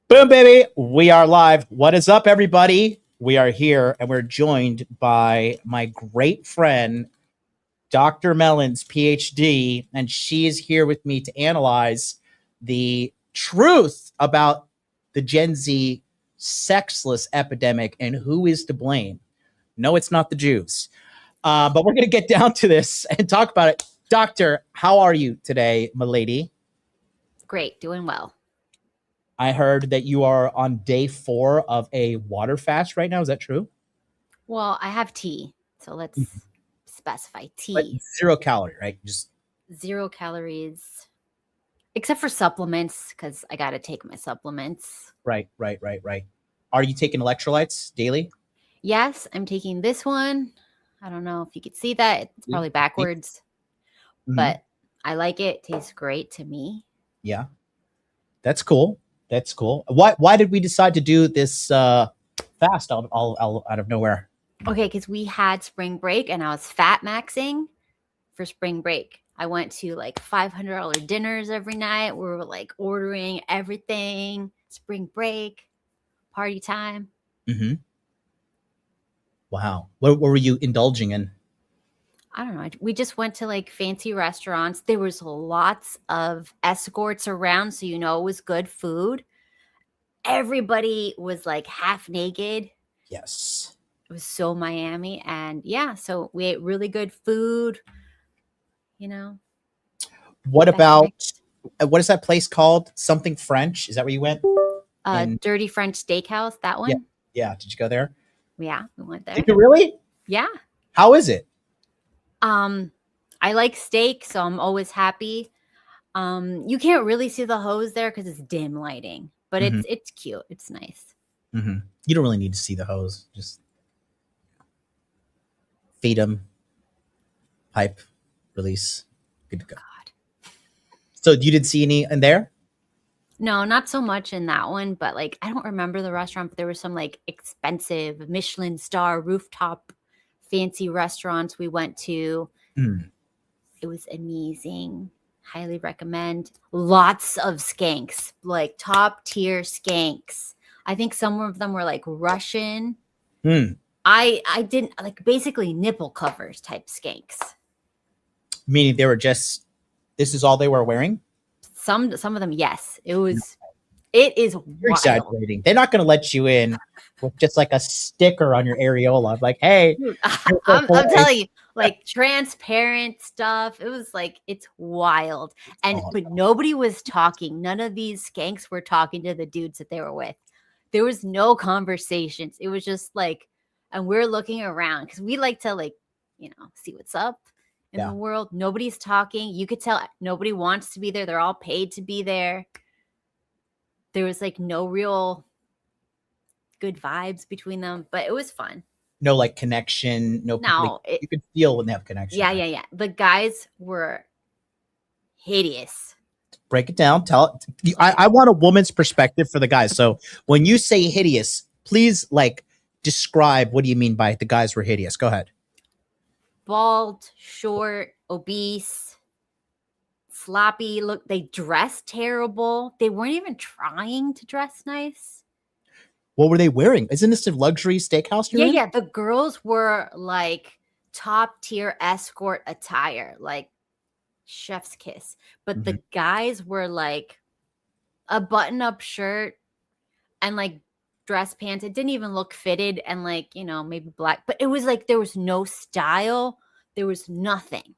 Boom, baby. We are live. What is up, everybody? We are here and we're joined by my great friend, Dr. Mellons, PhD, and she is here with me to analyze the truth about the Gen Z sexless epidemic and who is to blame. No, it's not the Jews. But we're going to get down to this and talk about it. Doctor, how are you today, my lady? Great, doing well. I heard that you are on day 4 of a water fast right now. Is that true? Well, I have tea, so let's specify But tea. 0 calorie, right? Just 0 calories, except for supplements, because I got to take my supplements. right. Are you taking electrolytes daily? Yes, I'm taking this one. I don't know if you could see that. It's probably backwards, but I like it. It tastes great to me. Yeah, that's cool. That's cool. Why did we decide to do this fast all out of nowhere? Okay, because we had spring break and I was fat maxing for spring break. I went to like $500 dinners every night. We were like ordering everything. Spring break, party time. Mm-hmm. Wow. What were you indulging in? I don't know. We just went to like fancy restaurants. There was lots of escorts around, so you know it was good food. Everybody was like half naked. Yes. It was so Miami, and yeah, so we ate really good food. You know. What about what is that place called? Something French? Is that where you went? Dirty French Steakhouse. That one. Yeah. Did you go there? Yeah, we went there. Did you really? Yeah. How is it? I like steak, so I'm always happy. You can't really see the hose there because it's dim lighting, but it's cute. It's nice. You don't really need to see the hose. Just feed them, pipe, release, good to go. God. So you didn't see any in there? No, not so much in that one, but like I don't remember the restaurant, but there were some like expensive Michelin star rooftop fancy restaurants we went to. It was amazing. Highly recommend. Lots of skanks, like top tier skanks. I think some of them were like Russian. I didn't like basically nipple covers type skanks. Meaning they were just, this is all they were wearing? Some of them, yes. It is You're exaggerating. They're not going to let you in with just like a sticker on your areola. Like, hey. I'm telling you, like transparent stuff. It was like, it's wild. But nobody was talking. None of these skanks were talking to the dudes that they were with. There was no conversations. It was just like, and we're looking around because we like to like, see what's up in the world. Nobody's talking. You could tell nobody wants to be there. They're all paid to be there. There was like no real good vibes between them, but it was fun. No like connection. You can feel when they have connection. Yeah. The guys were hideous. Break it down. Tell it. I want a woman's perspective for the guys. So when you say hideous, please like describe what do you mean by the guys were hideous? Go ahead. Bald, short, obese, sloppy. Look, they dressed terrible. They weren't even trying to dress nice. What were they wearing? Isn't this a luxury steakhouse? Yeah. The girls were like top tier escort attire, like chef's kiss. But the guys were like a button up shirt and like dress pants. It didn't even look fitted and like, maybe black. But it was like there was no style. There was nothing.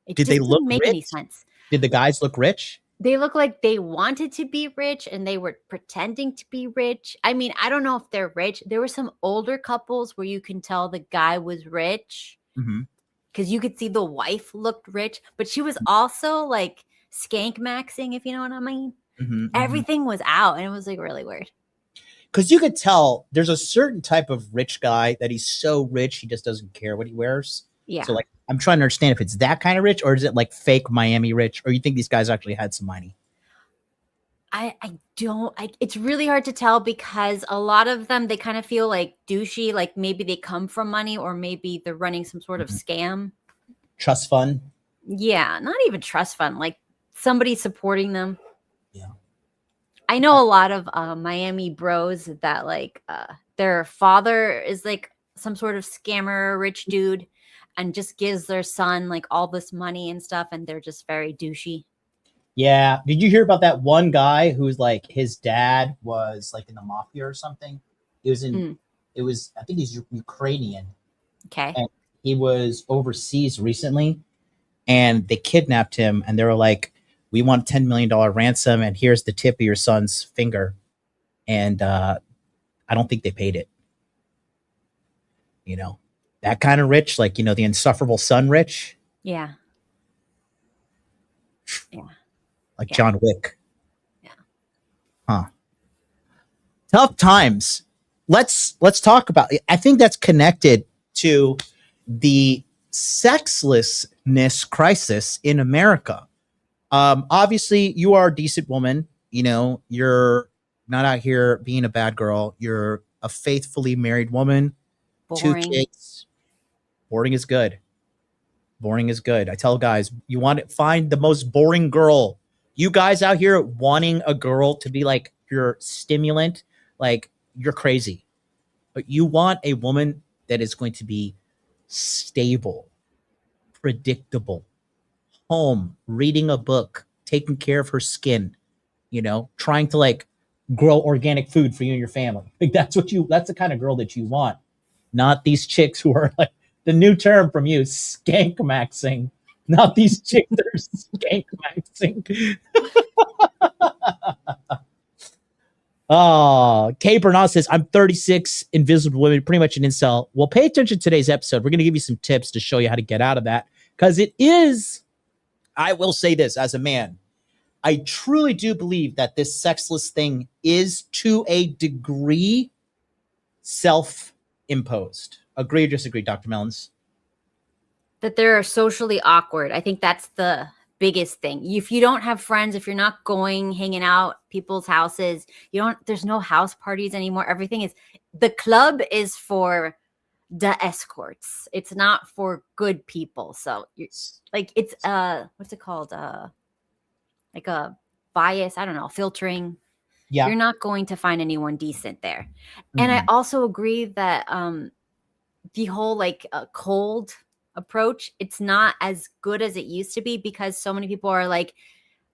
Did they look make rich? Any sense. Did the guys look rich? They look like they wanted to be rich and they were pretending to be rich. I mean, I don't know if they're rich. There were some older couples where you can tell the guy was rich because you could see the wife looked rich, but she was also like skank maxing, if you know what I mean. Everything was out and it was like really weird. Because you could tell there's a certain type of rich guy that he's so rich he just doesn't care what he wears. Yeah. So like I'm trying to understand if it's that kind of rich or is it like fake Miami rich, or you think these guys actually had some money? I don't. It's really hard to tell because a lot of them, they kind of feel like douchey, like maybe they come from money or maybe they're running some sort of scam. Trust fund? Yeah, not even trust fund, like somebody supporting them. Yeah. I know a lot of Miami bros that like their father is like some sort of scammer, rich dude, and just gives their son like all this money and stuff, and they're just very douchey. Yeah. Did you hear about that one guy who's like his dad was like in the mafia or something? It was in. Mm, It was. I think he's Ukrainian, okay. and he was overseas recently, and they kidnapped him, and they were like, "We want $10 million ransom, and here's the tip of your son's finger." And I don't think they paid it. You know, that kind of rich, like the insufferable son rich, Yeah. Yeah. like Yeah. John Wick. Yeah. Huh. Tough times. Let's talk about it. I think that's connected to the sexlessness crisis in America. Obviously, you are a decent woman. You're not out here being a bad girl. You're a faithfully married woman, two Boring. kids. Boring is good. Boring is good. I tell guys, you want to find the most boring girl. You guys out here wanting a girl to be like your stimulant, like you're crazy. But you want a woman that is going to be stable, predictable, home, reading a book, taking care of her skin, trying to like grow organic food for you and your family. Like that's the kind of girl that you want. Not these chicks who are like the new term from you, skank maxing. Not these chicks that are skank maxing. Oh, Kay Bernard says, I'm 36, invisible women, pretty much an incel. Well, pay attention to today's episode. We're going to give you some tips to show you how to get out of that. Because it is, I will say this as a man, I truly do believe that this sexless thing is to a degree self-imposed. Agree or disagree, Dr. Mellons? That they're socially awkward. I think that's the biggest thing. If you don't have friends, if you're not going, hanging out people's houses, there's no house parties anymore. Everything is, the club is for the escorts. It's not for good people. So it's what's it called? Like a bias, I don't know, filtering. Yeah. You're not going to find anyone decent there. Mm-hmm. And I also agree that the whole like cold approach, it's not as good as it used to be because so many people are like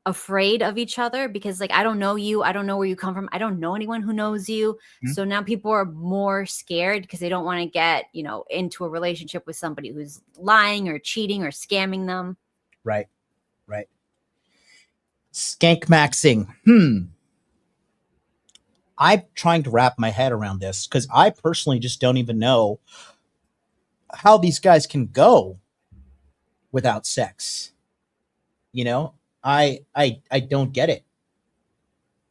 afraid of each other because like I don't know you, I don't know where you come from, I don't know anyone who knows you. Mm-hmm. So now people are more scared because they don't want to get into a relationship with somebody who's lying or cheating or scamming them. Right. Skank maxing. I'm trying to wrap my head around this because I personally just don't even know how these guys can go without sex. I don't get it.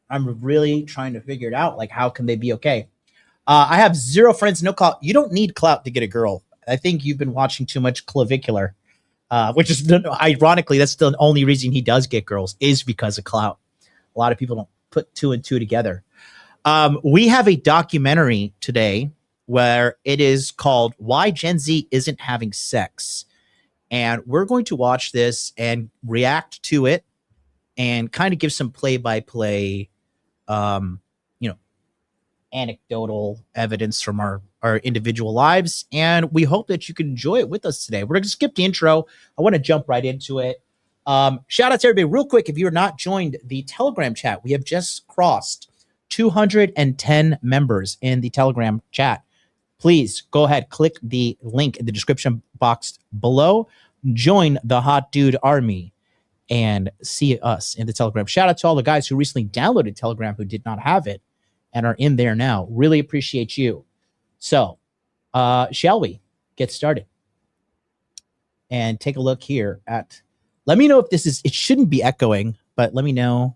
I'm really trying to figure it out. Like, how can they be okay? I have 0 friends, no clout. You don't need clout to get a girl. I think you've been watching too much Clavicular, which is ironically, that's the only reason he does get girls is because of clout. A lot of people don't put 2 and 2 together. We have a documentary today where it is called Why Gen Z Isn't Having Sex. And we're going to watch this and react to it and kind of give some play-by-play, anecdotal evidence from our individual lives. And we hope that you can enjoy it with us today. We're going to skip the intro. I want to jump right into it. Shout out to everybody real quick. If you're not joined the Telegram chat, we have just crossed 210 members in the Telegram chat. Please go ahead, click the link in the description box below, join the Hot Dude Army, and see us in the Telegram. Shout out to all the guys who recently downloaded Telegram who did not have it and are in there now. Really appreciate you. So, shall we get started? And take a look here at, let me know if this is, it shouldn't be echoing, but let me know.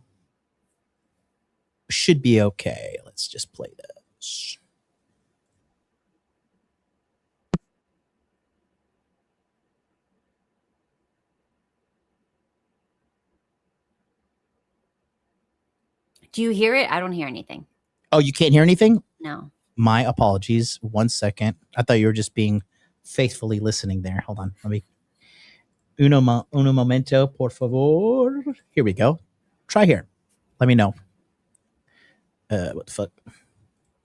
Should be okay. Let's just play this. Do you hear it? I don't hear anything. Oh, you can't hear anything? No. My apologies. 1 second. I thought you were just being faithfully listening there. Hold on. Let me. Uno momento, por favor. Here we go. Try here. Let me know. What the fuck?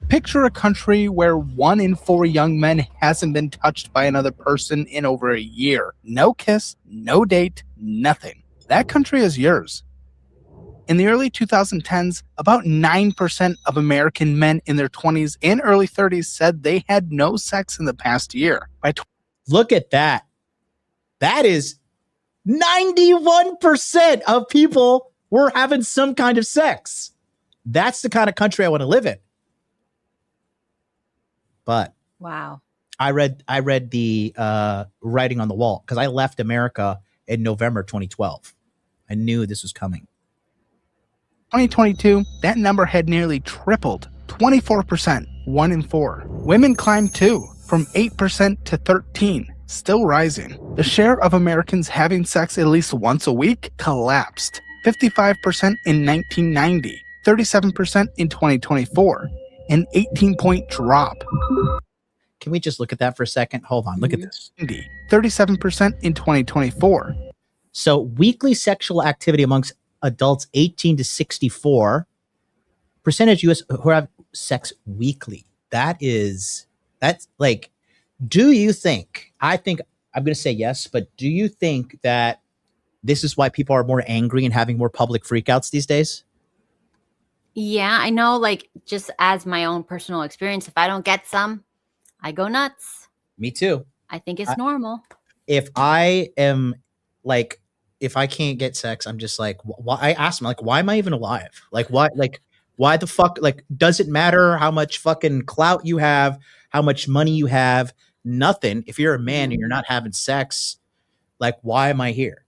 Picture a country where 1 in 4 young men hasn't been touched by another person in over a year. No kiss, no date, nothing. That country is yours. In the early 2010s, about 9% of American men in their 20s and early 30s said they had no sex in the past year. Look at that. That is 91% of people were having some kind of sex. That's the kind of country I want to live in. But wow, I read the writing on the wall because I left America in November 2012. I knew this was coming. 2022, that number had nearly tripled. 24%, 1 in 4. Women climbed too, from 8% to 13%, still rising. The share of Americans having sex at least once a week collapsed. 55% in 1990, 37% in 2024, an 18-point drop. Can we just look at that for a second? Hold on, look at this. 37% in 2024. So weekly sexual activity amongst adults 18 to 64, percentage US who have sex weekly. That's like, do you think, I'm going to say yes, but do you think that this is why people are more angry and having more public freakouts these days? Yeah, I know, like, just as my own personal experience, if I don't get some, I go nuts. Me too. I think it's normal. If I am like, if I can't get sex, I'm just like, why? I ask them, like, why am I even alive? Like, why the fuck? Like, does it matter how much fucking clout you have, how much money you have? Nothing. If you're a man and you're not having sex, like, why am I here?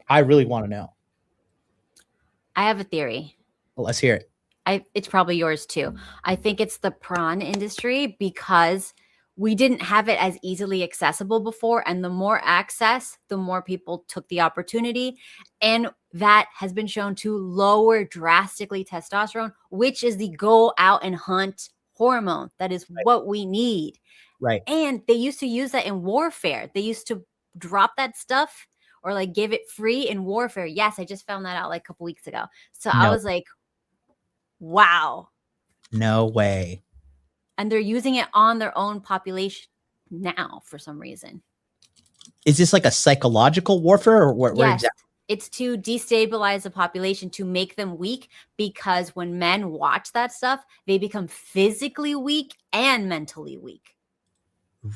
I really want to know. I have a theory. Well, let's hear it. It's probably yours too. I think it's the prawn industry because we didn't have it as easily accessible before. And the more access, the more people took the opportunity. And that has been shown to lower drastically testosterone, which is the go out and hunt hormone. That is what we need. Right. And they used to use that in warfare. They used to drop that stuff or like give it free in warfare. Yes, I just found that out like a couple weeks ago. So I was like, wow. No way. And they're using it on their own population now for some reason. Is this like a psychological warfare or what? Yes, exactly? It's to destabilize the population, to make them weak, because when men watch that stuff, they become physically weak and mentally weak.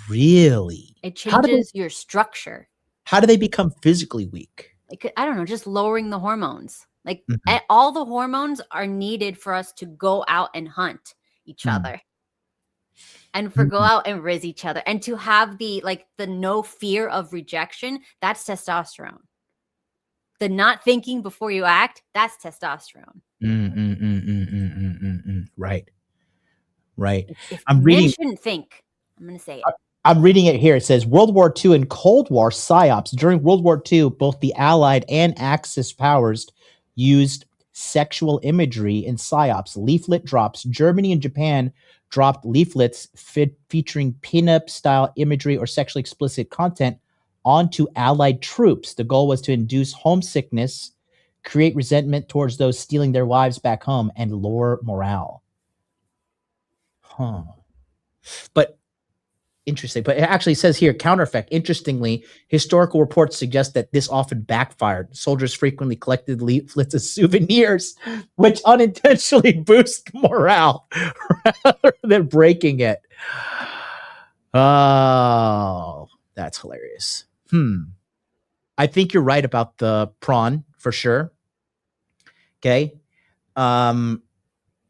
Really? It changes your structure. How do they become physically weak? Like, I don't know, just lowering the hormones. Like all the hormones are needed for us to go out and hunt each other. And for go out and riz each other. And to have the no fear of rejection, that's testosterone. The not thinking before you act, that's testosterone. Right. Right. If men shouldn't think, I'm going to say it. I'm reading it here. It says World War II and Cold War psyops. During World War II, both the Allied and Axis powers used sexual imagery in psyops. Leaflet drops. Germany and Japan dropped leaflets featuring pinup style imagery or sexually explicit content onto Allied troops. The goal was to induce homesickness, create resentment towards those stealing their wives back home, and lower morale. But interesting. But it actually says here, counter effect. Interestingly, historical reports suggest that this often backfired. Soldiers frequently collected leaflets as souvenirs, which unintentionally boost morale rather than breaking it. Oh, that's hilarious. I think you're right about the prawn for sure. Okay.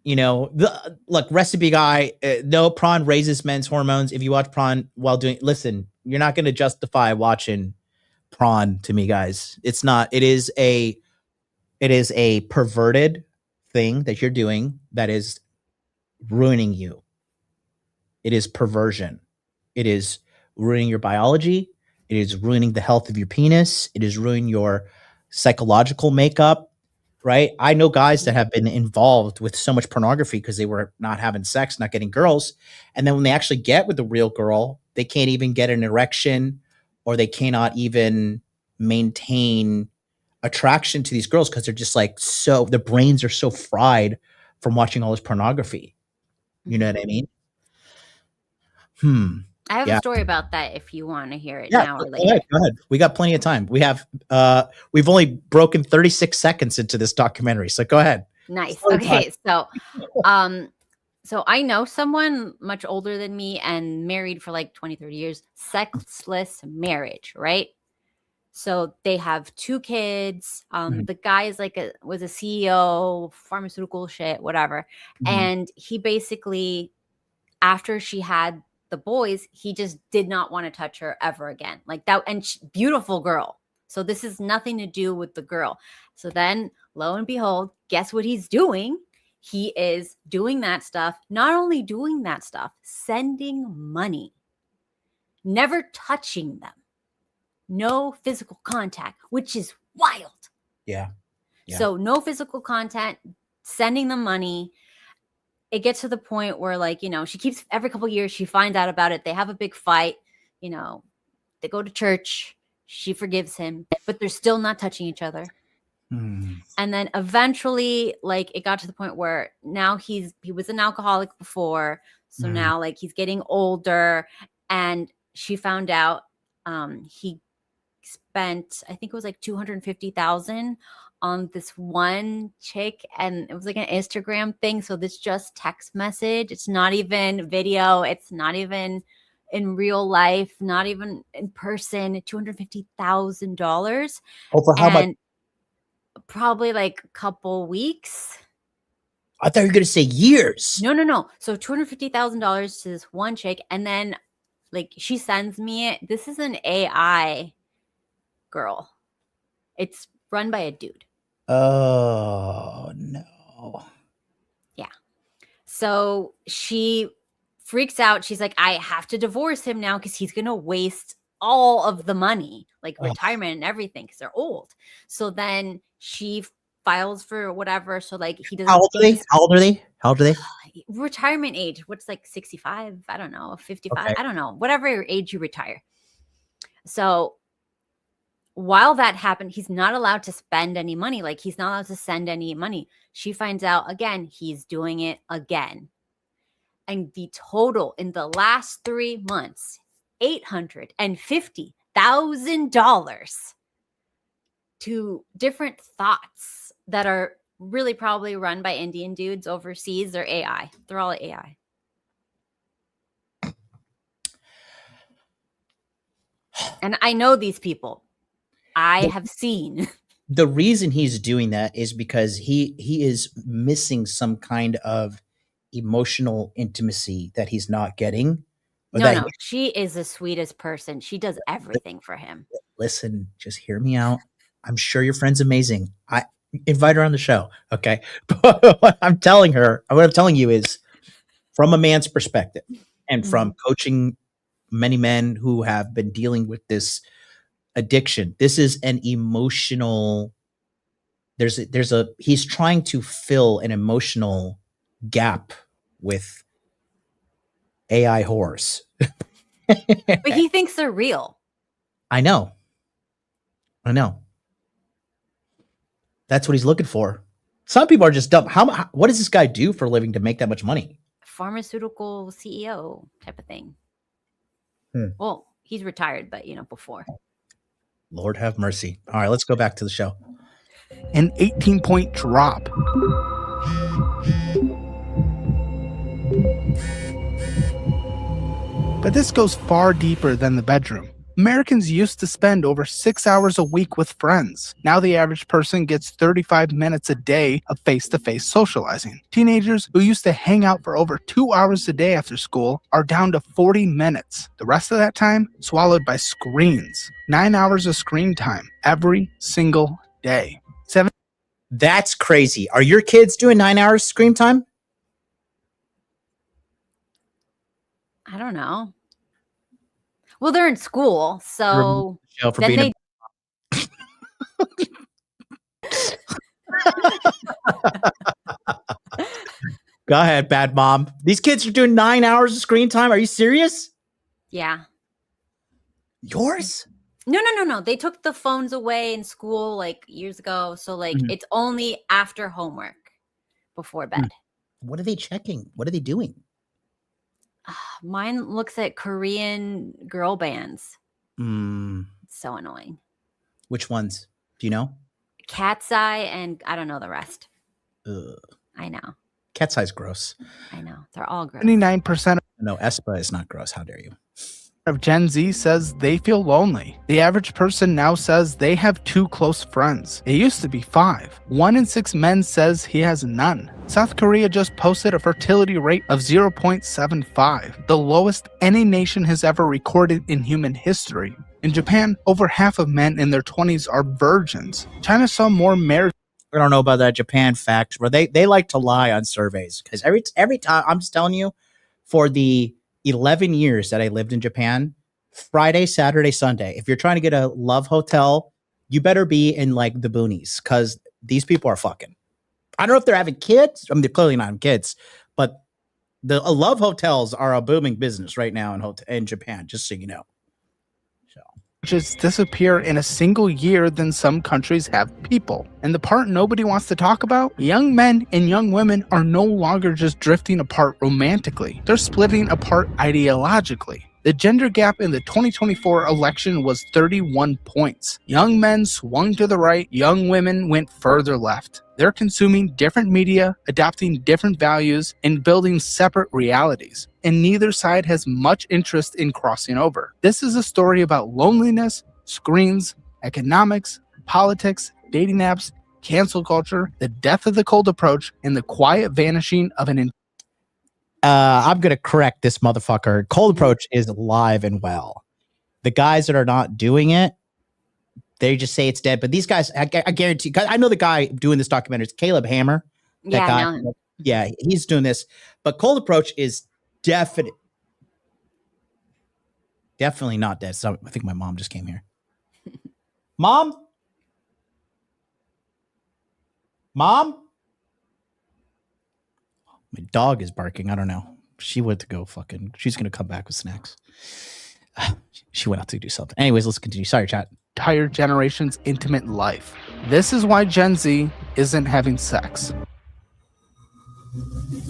Look, recipe guy, no, prawn raises men's hormones. If you watch prawn while doing, listen, you're not going to justify watching prawn to me, guys. It's not, it is a perverted thing that you're doing that is ruining you. It is perversion. It is ruining your biology. It is ruining the health of your penis. It is ruining your psychological makeup, right? I know guys that have been involved with so much pornography because they were not having sex, not getting girls. And then when they actually get with the real girl, they can't even get an erection, or they cannot even maintain attraction to these girls because they're just like, so the brains are so fried from watching all this pornography. You know what I mean? I have Yeah. a story about that if you want to hear it Yeah, now or go later. ahead, go ahead. We got plenty of time. We have we've only broken 36 seconds into this documentary, so go ahead. Nice. Story Okay, so I know someone much older than me and married for like 20, 30 years, sexless marriage, right? So they have 2 kids. The guy is was a CEO, pharmaceutical shit, whatever. And he basically, after she had the boys, he just did not want to touch her ever again. Like that, and beautiful girl. So this is nothing to do with the girl. So then, lo and behold, guess what he's doing? He is doing that stuff. Not only doing that stuff, sending money, never touching them. No physical contact, which is wild. Yeah. So no physical contact, sending them money. It gets to the point where, like, you know, she keeps, every couple of years, she finds out about it. They have a big fight. You know, they go to church. She forgives him, but they're still not touching each other. And then eventually, like, it got to the point where now he was an alcoholic before. So now, like, he's getting older, and she found out he spent, I think it was like $250,000 on this one chick, and it was like an Instagram thing. So this just text message. It's not even video. It's not even in real life. Not even in person. $250,000. Oh, for how much? Probably like a couple weeks. I thought you were going to say years. No. So $250,000 to this one chick, and then like she sends me it. This is an AI girl. It's run by a dude. Oh no. Yeah. So she freaks out. She's like, I have to divorce him now because he's gonna waste all of the money, like retirement and everything, because they're old. So then she files for whatever. So like he doesn't. How old are they? How old are they? How old are they? Retirement age. What's like 65? I don't know. 55. Okay. I don't know. Whatever age you retire. So while that happened, he's not allowed to spend any money. Like, he's not allowed to send any money. She finds out again, he's doing it again. And the total in the last 3 months, $850,000 to different thoughts that are really probably run by Indian dudes overseas. They're AI. They're all AI. And I know these people. I have seen. The reason he's doing that is because he is missing some kind of emotional intimacy that he's not getting. No, she is the sweetest person. She does everything for him. Listen, just hear me out. I'm sure your friend's amazing. I invite her on the show, okay? But what I'm telling you is, from a man's perspective and from coaching many men who have been dealing with this addiction, this is an emotional, he's trying to fill an emotional gap with AI whores. But he thinks they're real. I know. That's what he's looking for. Some people are just dumb. What does this guy do for a living to make that much money? Pharmaceutical CEO type of thing. Well, he's retired, but before. Lord have mercy. All right, let's go back to the show. An 18-point drop. But this goes far deeper than the bedroom. Americans used to spend over 6 hours a week with friends. Now the average person gets 35 minutes a day of face-to-face socializing. Teenagers who used to hang out for over 2 hours a day after school are down to 40 minutes. The rest of that time swallowed by screens. 9 hours of screen time every single day. That's crazy. Are your kids doing 9 hours screen time? I don't know. Well, they're in school, so then they. Go ahead, bad mom. These kids are doing 9 hours of screen time. Are you serious? Yeah. Yours? No. They took the phones away in school like years ago. So like it's only after homework before bed. What are they checking? What are they doing? Mine looks at Korean girl bands. Mm, So annoying. which ones? Do you know? Cat's Eye and I don't know the rest. Ugh. I know. Cat's Eye's gross. I know. They're all gross. 79% No, Espa is not gross. How dare you? of Gen Z says they feel lonely. The average person now says they have 2 close friends. It used to be 5. 1 in 6 men says he has none. South Korea just posted a fertility rate of 0.75, the lowest any nation has ever recorded in human history. In Japan, over half of men in their 20s are virgins. China saw more marriages. I don't know about that Japan fact, where they like to lie on surveys, because every time, I'm just telling you, for the 11 years that I lived in Japan, Friday, Saturday, Sunday, if you're trying to get a love hotel, you better be in like the boonies, because these people are fucking. I don't know if they're having kids. I mean, they're clearly not having kids, but the love hotels are a booming business right now in Japan, just so you know. Disappear in a single year than some countries have people. And the part nobody wants to talk about, young men and young women are no longer just drifting apart romantically. They're splitting apart ideologically. The gender gap in the 2024 election was 31 points. Young men swung to the right, young women went further left. They're consuming different media, adopting different values, and building separate realities. And neither side has much interest in crossing over. This is a story about loneliness, screens, economics, politics, dating apps, cancel culture, the death of the cold approach, and the quiet vanishing of an I'm going to correct this motherfucker. Cold approach is alive and well. The guys that are not doing it, they just say it's dead. But these guys, I guarantee, I know the guy doing this documentary is Caleb Hammer. That guy. I know him. Yeah, he's doing this. But cold approach is definitely not dead. So I think my mom just came here. Mom? Mom? My dog is barking. I don't know. She went to go fucking. She's going to come back with snacks. She went out to do something. Anyways, let's continue. Sorry, chat. Entire generation's intimate life. This is why Gen Z isn't having sex.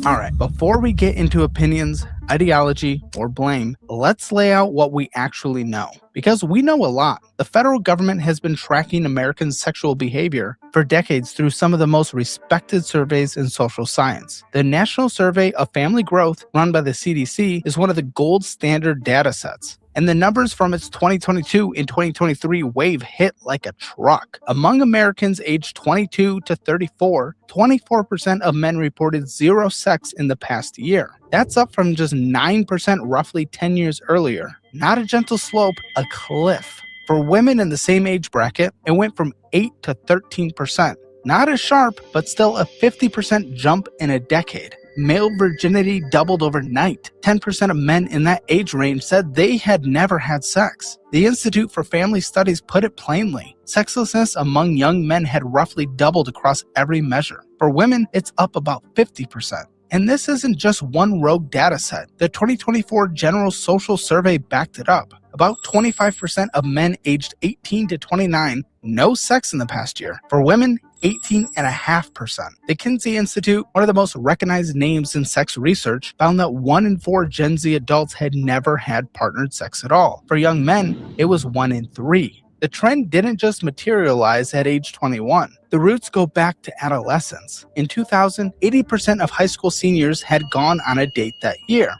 Alright, before we get into opinions, ideology, or blame, let's lay out what we actually know. Because we know a lot. The federal government has been tracking American sexual behavior for decades through some of the most respected surveys in social science. The National Survey of Family Growth, run by the CDC, is one of the gold standard data sets. And the numbers from its 2022 and 2023 wave hit like a truck. Among Americans aged 22 to 34, 24% of men reported zero sex in the past year. That's up from just 9% roughly 10 years earlier. Not a gentle slope, a cliff. For women in the same age bracket, it went from 8 to 13%. Not as sharp, but still a 50% jump in a decade. Male virginity doubled overnight. 10% of men in that age range said they had never had sex. The Institute for Family Studies put it plainly. Sexlessness among young men had roughly doubled across every measure. For women, it's up about 50%. And this isn't just one rogue data set. The 2024 General Social Survey backed it up. About 25% of men aged 18 to 29 no sex in the past year. For women, 18.5%. The Kinsey Institute, one of the most recognized names in sex research, found that 1 in 4 Gen Z adults had never had partnered sex at all. For young men, it was 1 in 3. The trend didn't just materialize at age 21. The roots go back to adolescence. In 2000, 80% of high school seniors had gone on a date that year.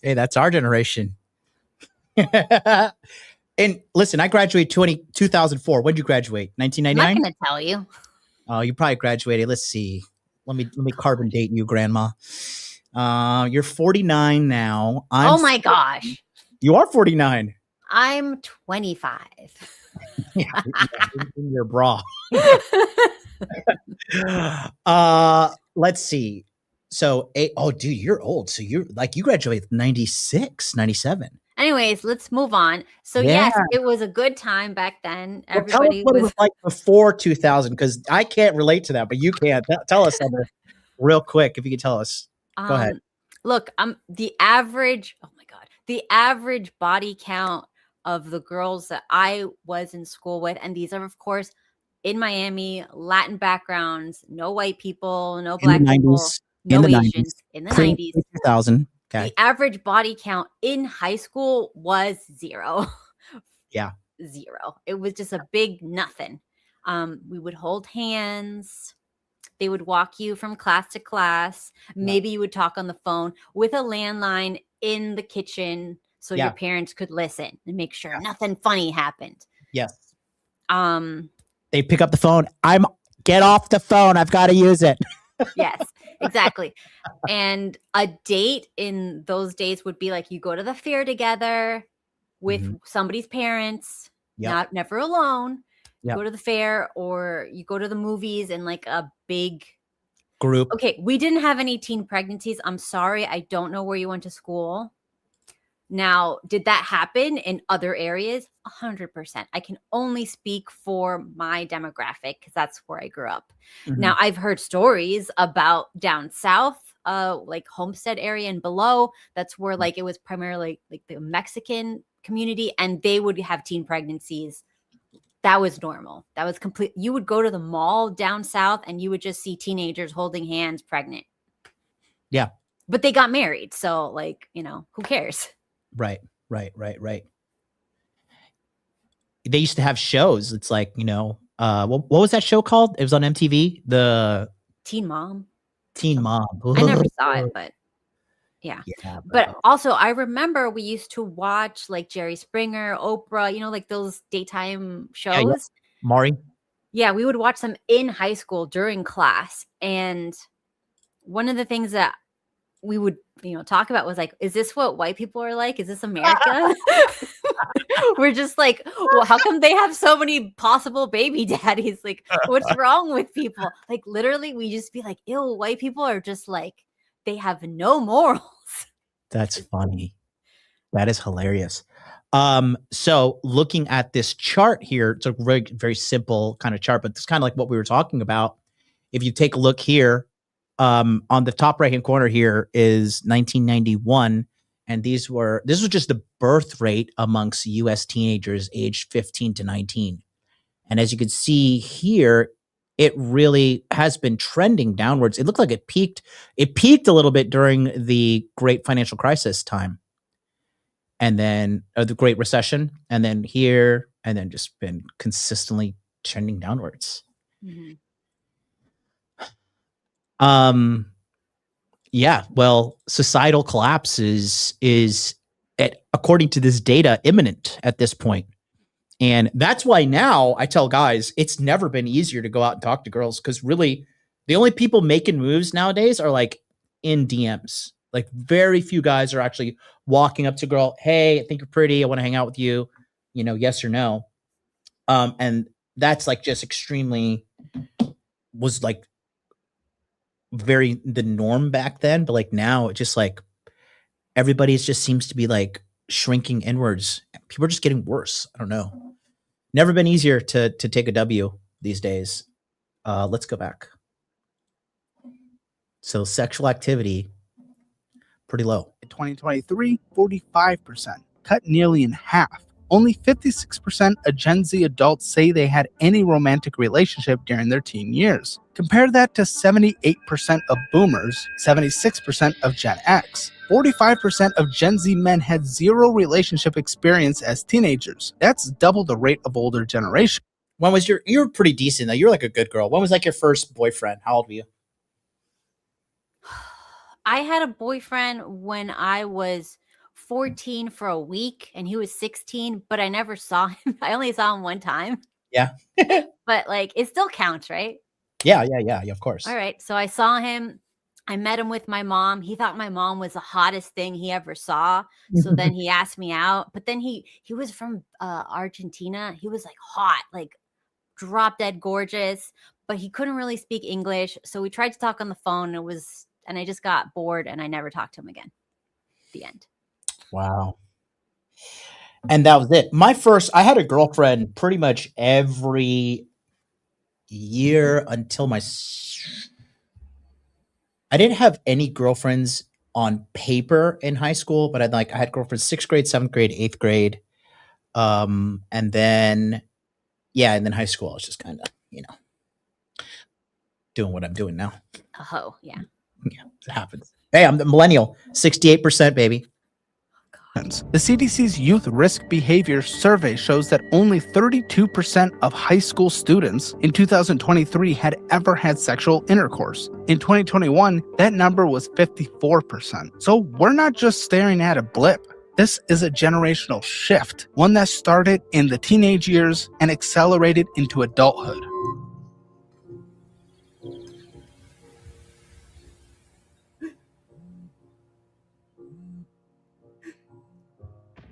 Hey, that's our generation. And listen, I graduated 2004. When did you graduate? 1999? I'm not going to tell you. Oh, you probably graduated. Let's see. Let me carbon date you, Grandma. You're 49 now. Oh my gosh. You are 49. I'm 25. Yeah, in your bra. Let's see. So, dude, you're old. So you graduated 96, 97. Anyways, let's move on. So yes, it was a good time back then. Well, tell us what it was like before 2000, because I can't relate to that, but you can. Tell us, Heather, real quick, if you could tell us. Go ahead. Look, the average body count of the girls that I was in school with, and these are, of course, in Miami, Latin backgrounds, no white people, no black people, No In the Asians 90s. in the Pre 90s. 2000. Okay. The average body count in high school was 0. Yeah. 0. It was just a big nothing. We would hold hands. They would walk you from class to class. Maybe you would talk on the phone with a landline in the kitchen so your parents could listen and make sure nothing funny happened. Yes. Um, They pick up the phone. Get off the phone. I've got to use it. Yes, exactly. And a date in those days would be like you go to the fair together with somebody's parents, never alone. You go to the fair, or you go to the movies in like a big group. Okay, we didn't have any teen pregnancies. I'm sorry. I don't know where you went to school. Now, did that happen in other areas? 100%. I can only speak for my demographic because that's where I grew up. Now, I've heard stories about down south, like Homestead area and below. That's where like it was primarily like the Mexican community, and they would have teen pregnancies. That was normal. That was complete. You would go to the mall down south and you would just see teenagers holding hands pregnant. Yeah. But they got married. So like, who cares? Right. They used to have shows. It's like, what was that show called? It was on MTV. The Teen Mom. Teen Mom. I never saw it, but yeah. But also I remember we used to watch like Jerry Springer, Oprah, like those daytime shows. Yeah. Maury. Yeah, we would watch them in high school during class. And one of the things that we would, talk about was like, is this what white people are like? Is this America? We're just like, well, how come they have so many possible baby daddies? Like, what's wrong with people? Like, literally, we just be like, ew, white people are just like, they have no morals. That's funny. That is hilarious. So looking at this chart here, it's a very, very simple kind of chart, but it's kind of like what we were talking about. If you take a look here, on the top right-hand corner here is 1991. And this was just the birth rate amongst US teenagers aged 15 to 19. And as you can see here, it really has been trending downwards. It looked like it peaked. It peaked a little bit during the Great Financial Crisis time. And then the Great Recession, and then here, and then just been consistently trending downwards. Yeah, well, societal collapse is according to this data, imminent at this point. And that's why now I tell guys it's never been easier to go out and talk to girls, because really the only people making moves nowadays are like in DMs. Like very few guys are actually walking up to a girl, hey, I think you're pretty, I want to hang out with you, yes or no. And that's like just extremely was like very the norm back then, but like now it just like everybody's just seems to be like shrinking inwards. People are just getting worse. I don't know. Never been easier to take a W these days. Let's go back. So sexual activity, pretty low. In 2023, 45%, cut nearly in half. Only 56% of Gen Z adults say they had any romantic relationship during their teen years. Compare that to 78% of boomers, 76% of Gen X. 45% of Gen Z men had zero relationship experience as teenagers. That's double the rate of older generation. When was you were pretty decent though. You were like a good girl. When was like your first boyfriend? How old were you? I had a boyfriend when I was 14 for a week, and he was 16, but I never saw him. I only saw him one time. Yeah. But like it still counts, right? Yeah, of course. All right. So I saw him. I met him with my mom. He thought my mom was the hottest thing he ever saw. So then he asked me out. But then he was from Argentina. He was like hot, like drop dead gorgeous, but he couldn't really speak English. So we tried to talk on the phone. And I just got bored and I never talked to him again. The end. Wow. And that was it. I had a girlfriend pretty much every year until I didn't have any girlfriends on paper in high school, but I had girlfriends 6th grade, 7th grade, 8th grade. And then high school, I was just kind of, doing what I'm doing now. Oh, yeah. Yeah, it happens. Hey, I'm the millennial. 68%, baby. The CDC's Youth Risk Behavior Survey shows that only 32% of high school students in 2023 had ever had sexual intercourse. In 2021, that number was 54%. So we're not just staring at a blip. This is a generational shift, one that started in the teenage years and accelerated into adulthood.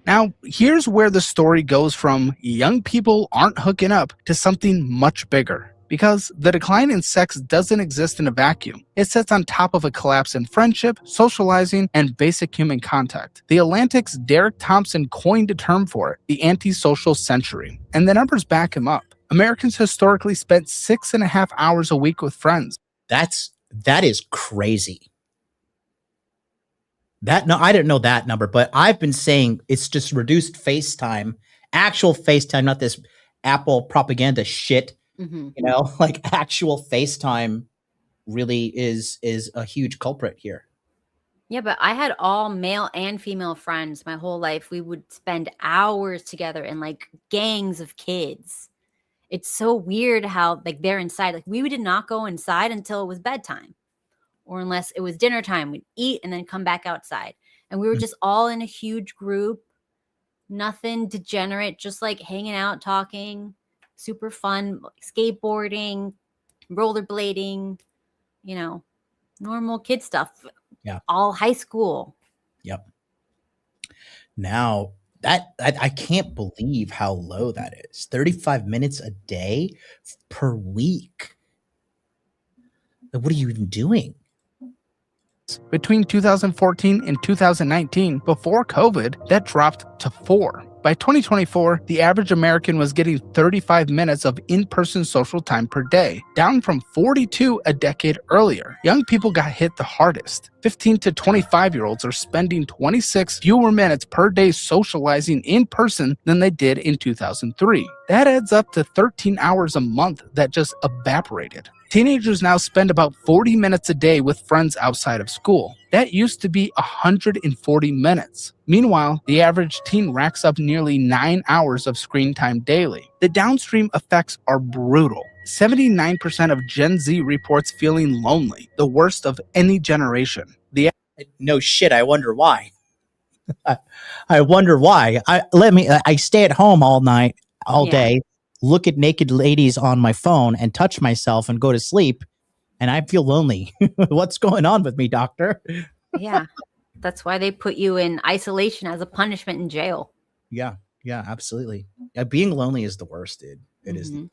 Now, here's where the story goes from young people aren't hooking up to something much bigger. Because the decline in sex doesn't exist in a vacuum. It sits on top of a collapse in friendship, socializing, and basic human contact. The Atlantic's Derek Thompson coined a term for it, the antisocial century. And the numbers back him up. Americans historically spent 6.5 hours a week with friends. That is crazy. I didn't know that number, but I've been saying it's just reduced FaceTime, actual FaceTime, not this Apple propaganda shit. Mm-hmm. You know, like actual FaceTime really is a huge culprit here. Yeah, but I had all male and female friends my whole life. We would spend hours together in like gangs of kids. It's so weird how like they're inside. Like we did not go inside until it was bedtime. Or unless it was dinner time, we'd eat and then come back outside. And we were just all in a huge group, nothing degenerate, just like hanging out, talking, super fun, skateboarding, rollerblading, you know, normal kid stuff. Yeah. All high school. Yep. Now that I can't believe how low that is. 35 minutes a day per week. What are you even doing? Between 2014 and 2019, before COVID, that dropped to 4. By 2024, the average American was getting 35 minutes of in-person social time per day, down from 42 a decade earlier. Young people got hit the hardest. 15 to 25-year-olds are spending 26 fewer minutes per day socializing in person than they did in 2003. That adds up to 13 hours a month that just evaporated. Teenagers now spend about 40 minutes a day with friends outside of school. That used to be 140 minutes. Meanwhile, the average teen racks up nearly 9 hours of screen time daily. The downstream effects are brutal. 79% of Gen Z reports feeling lonely, the worst of any generation. No shit, I wonder why. I wonder why. I stay at home all night, all day, look at naked ladies on my phone and touch myself and go to sleep, and I feel lonely. What's going on with me, doctor? Yeah. That's why they put you in isolation as a punishment in jail. Yeah, absolutely. Being lonely is the worst, dude. It is. The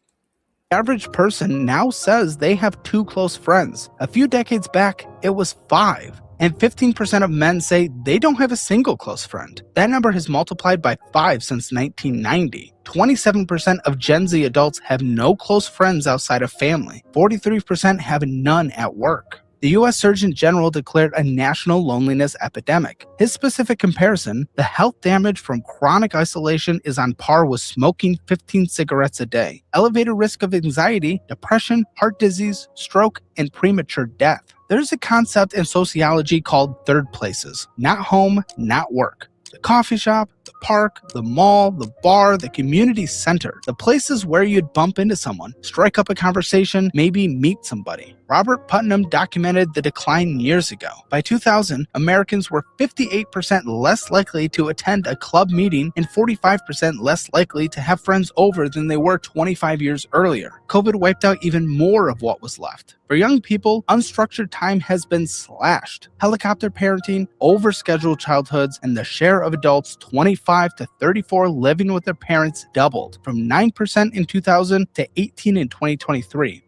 average person now says they have 2 close friends. A few decades back, it was 5. And 15% of men say they don't have a single close friend. That number has multiplied by 5 since 1990. 27% of Gen Z adults have no close friends outside of family. 43% have none at work. The U.S. Surgeon General declared a national loneliness epidemic. His specific comparison, the health damage from chronic isolation is on par with smoking 15 cigarettes a day. Elevated risk of anxiety, depression, heart disease, stroke, and premature death. There's a concept in sociology called third places. Not home, not work. The coffee shop, the park, the mall, the bar, the community center. The places where you'd bump into someone, strike up a conversation, maybe meet somebody. Robert Putnam documented the decline years ago. By 2000, Americans were 58% less likely to attend a club meeting and 45% less likely to have friends over than they were 25 years earlier. COVID wiped out even more of what was left. For young people, unstructured time has been slashed. Helicopter parenting, overscheduled childhoods, and the share of adults 25 to 34 living with their parents doubled from 9% in 2000 to 18 in 2023.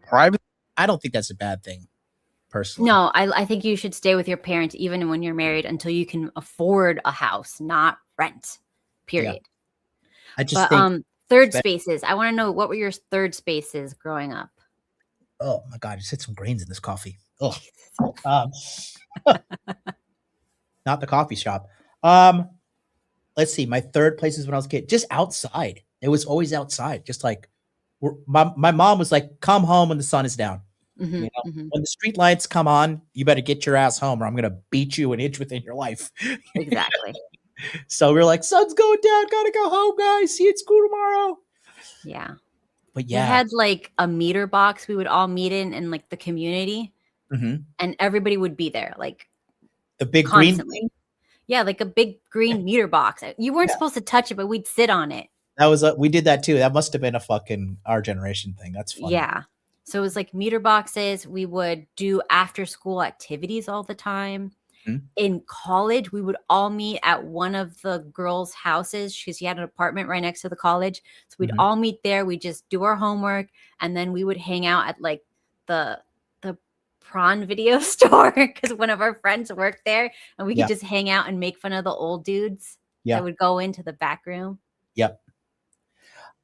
I don't think that's a bad thing, personally. No, I think you should stay with your parents even when you're married until you can afford a house, not rent. Period. Yeah. I just think third spaces. I want to know, what were your third spaces growing up? Oh my God, just hit some grains in this coffee. Oh, not the coffee shop. Let's see. My third places when I was a kid, just outside. It was always outside. Just like my mom was like, come home when the sun is down. Mhm, You know, mhm. when the street lights come on, you better get your ass home, or I'm gonna beat you an inch within your life. Exactly. So we're like, sun's going down, gotta go home, guys. See you at school tomorrow. Yeah. But We yeah, had like a meter box we would all meet in like the community, mhm. and everybody would be there like The big green constantly. thing. Yeah, like a big green meter box. You weren't Yeah. supposed to touch it, but we'd sit on it. That was we did that too. That must have been a fucking our generation thing. That's funny. Yeah. So it was like meter boxes. We would do after school activities all the time. Mhm. In college, we would all meet at one of the girls' houses because she had an apartment right next to the college. So we'd Mhm. all meet there. We'd just do our homework, and then we would hang out at like the prawn video store because one of our friends worked there, and we could Yeah. just hang out and make fun of the old dudes Yeah. that would go into the back room. Yep.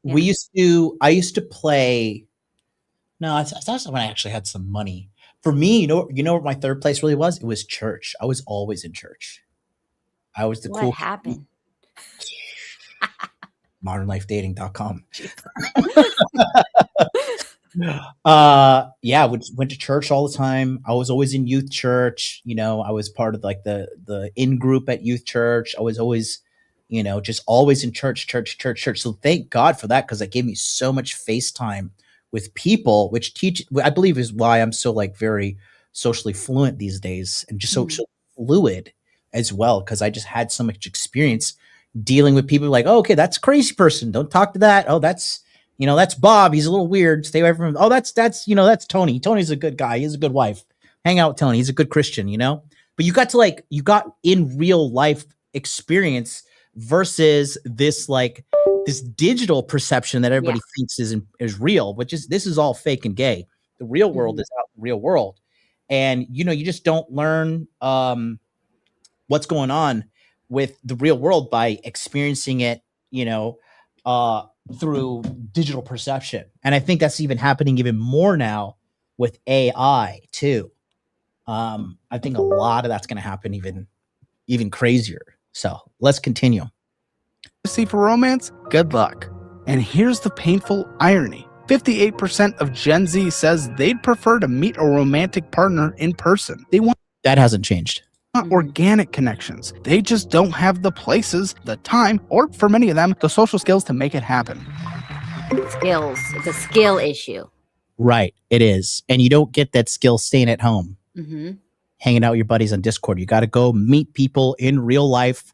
Yeah. I used to play. No, that's when I actually had some money. For me, you know what my third place really was? It was church. I was always in church. I was the What cool happened? ModernLifeDating.com. Yeah, went to church all the time. I was always in youth church. You know, I was part of like the in group at youth church. I was always, you know, just always in church. So thank God for that, because that gave me so much face time with people, which I believe is why I'm so like very socially fluent these days, and just so fluid as well, because I just had so much experience dealing with people like, oh, okay, that's a crazy person. Don't talk to that. Oh, that's, you know, that's Bob. He's a little weird. Stay away from him. Oh, that's, you know, that's Tony. Tony's a good guy. He has a good wife. Hang out with Tony. He's a good Christian, you know? But you got in real life experience versus this digital perception that everybody thinks is real, which is, this is all fake and gay. The real world is out in the real world. And, you know, you just don't learn what's going on with the real world by experiencing it, you know, through digital perception. And I think that's even happening even more now with AI too. I think a lot of that's going to happen even crazier. So let's continue. See, for romance, good luck. And here's the painful irony. 58% of Gen Z says they'd prefer to meet a romantic partner in person. They want That hasn't changed. Organic connections. They just don't have the places, the time, or for many of them, the social skills to make it happen. Skills. It's a skill issue. Right. It is. And you don't get that skill staying at home, hanging out with your buddies on Discord. You got to go meet people in real life.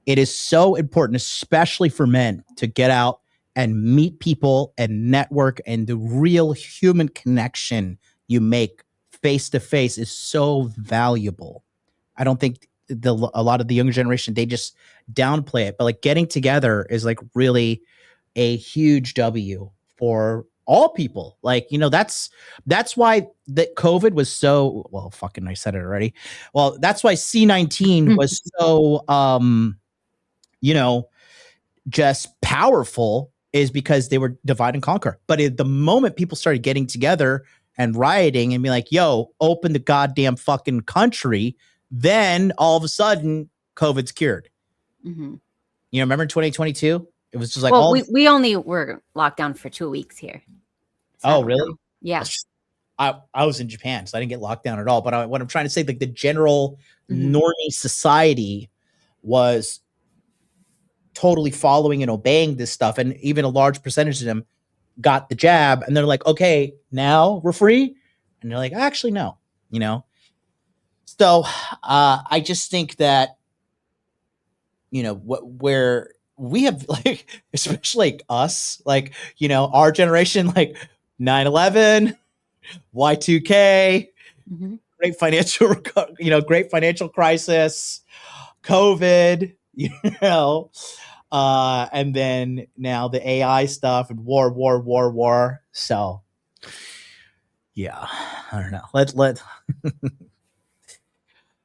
It is so important, especially for men, to get out and meet people and network, and the real human connection you make face to face is so valuable. I don't think a lot of the younger generation, they just downplay it, but like getting together is like really a huge W for all people. Like, you know, that's why that COVID was so, well, fucking, I said it already. Well, that's why C19 was so, you know, just powerful, is because they were divide and conquer. But at the moment people started getting together and rioting and be like, yo, open the goddamn fucking country, then all of a sudden COVID's cured. You know, remember in 2022? It was just like, well, we only were locked down for 2 weeks here. So oh, really? Yeah. I was in Japan, so I didn't get locked down at all. But what I'm trying to say, like the general normie society was totally following and obeying this stuff. And even a large percentage of them got the jab, and they're like, okay, now we're free. And they're like, actually, no, you know? So I just think that, you know, where we have like, especially like us, like, you know, our generation, like 9/11, Y2K, great financial, you know, great financial crisis, COVID, you know, and then now the AI stuff and war. So yeah, I don't know. Let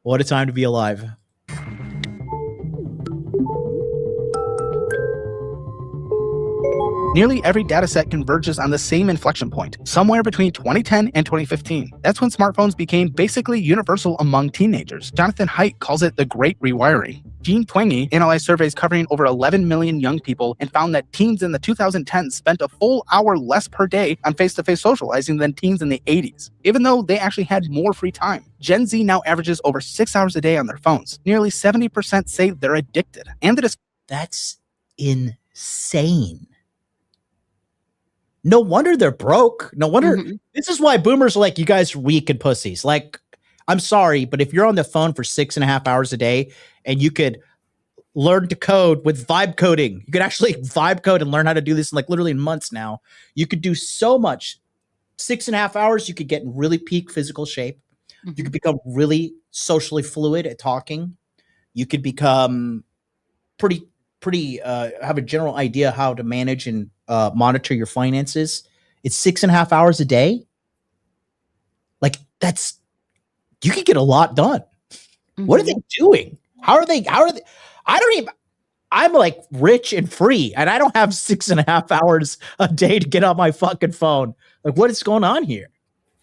what a time to be alive. Nearly every dataset converges on the same inflection point, somewhere between 2010 and 2015. That's when smartphones became basically universal among teenagers. Jonathan Haidt calls it the Great Rewiring. Gene Twenge analyzed surveys covering over 11 million young people and found that teens in the 2010s spent a full hour less per day on face-to-face socializing than teens in the 80s, even though they actually had more free time. Gen Z now averages over 6 hours a day on their phones. Nearly 70% say they're addicted. And that's insane. No wonder they're broke. No wonder. This is why boomers are like, you guys are weak and pussies. Like, I'm sorry, but if you're on the phone for 6.5 hours a day and you could learn to code with vibe coding, you could actually vibe code and learn how to do this in like literally in months now. You could do so much. 6.5 hours, you could get in really peak physical shape. You could become really socially fluid at talking. You could become pretty have a general idea how to manage and monitor your finances. It's 6.5 hours a day. Like you can get a lot done. What are they doing? How are they? I don't even, I'm like rich and free and I don't have 6.5 hours a day to get on my fucking phone. Like, what is going on here?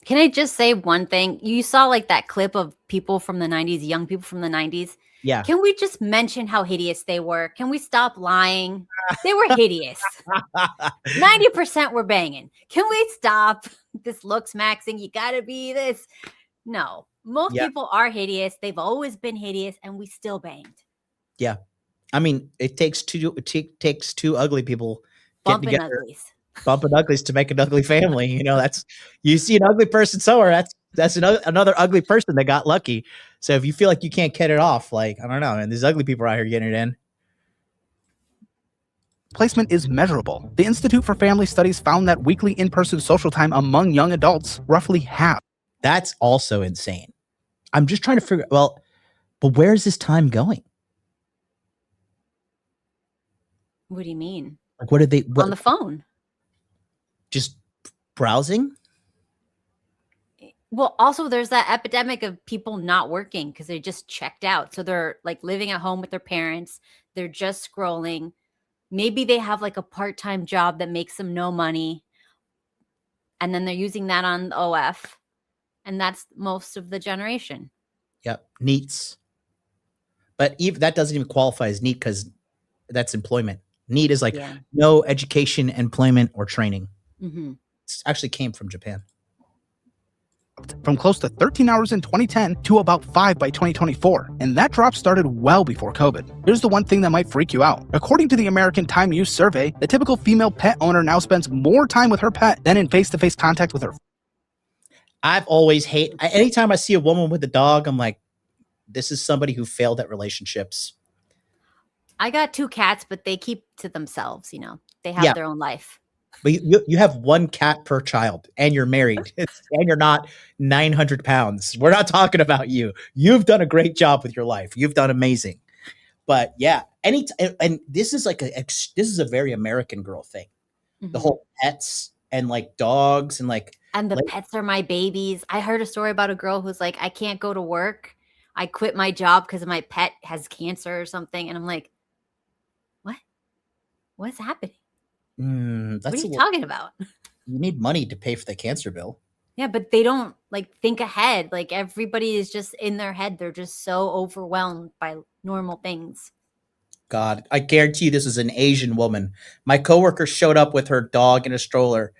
Can I just say one thing? You saw like that clip of people from the 90s, young people from the 90s. Yeah. Can we just mention how hideous they were? Can we stop lying? They were hideous. 90% were banging. Can we stop this looks maxing? You gotta be this. No, most people are hideous. They've always been hideous and we still banged. Yeah. I mean, it takes two ugly people bumping uglies to make an ugly family. You know, you see an ugly person somewhere, that's another ugly person that got lucky. So if you feel like you can't get it off, like, I don't know, and these ugly people are out here getting it in. Placement is measurable. The Institute for Family Studies found that weekly in-person social time among young adults, roughly half. That's also insane. I'm just trying to figure, well, but where's this time going? What do you mean? Like, what on the phone? Just browsing? Well, also there's that epidemic of people not working because they just checked out. So they're like living at home with their parents. They're just scrolling. Maybe they have like a part-time job that makes them no money. And then they're using that on the OF. And that's most of the generation. Yep. NEETs. But even that doesn't even qualify as NEET because that's employment. NEET is like no education, employment, or training. It actually came from Japan. From close to 13 hours in 2010 to about 5 by 2024. And that drop started well before COVID. Here's the one thing that might freak you out. According to the American Time Use Survey, the typical female pet owner now spends more time with her pet than in face-to-face contact with her. I've always anytime I see a woman with a dog, I'm like, this is somebody who failed at relationships. I got 2 cats, but they keep to themselves, you know. They have their own life. But you have 1 cat per child and you're married and you're not 900 pounds. We're not talking about you. You've done a great job with your life. You've done amazing. But yeah, and this is like this is a very American girl thing. The whole pets and like dogs and like. And the pets are my babies. I heard a story about a girl who's like, I can't go to work. I quit my job because my pet has cancer or something. And I'm like, what? What's happening? What are you talking about? You need money to pay for the cancer bill. Yeah, but they don't like think ahead. Like everybody is just in their head. They're just so overwhelmed by normal things. God, I guarantee you this is an Asian woman. My coworker showed up with her dog in a stroller.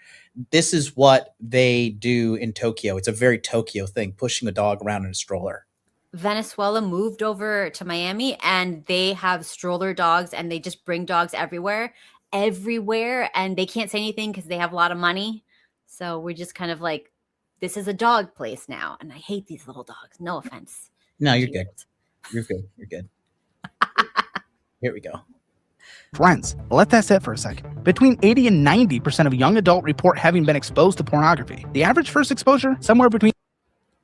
This is what they do in Tokyo. It's a very Tokyo thing, pushing a dog around in a stroller. Venezuela moved over to Miami and they have stroller dogs and they just bring dogs everywhere, and they can't say anything because they have a lot of money. So we're just kind of like, this is a dog place now. And I hate these little dogs. No offense. No, you're good. You're good. You're good. Here we go. Friends, let that sit for a second. Between 80 and 90% of young adults report having been exposed to pornography. The average first exposure, somewhere between...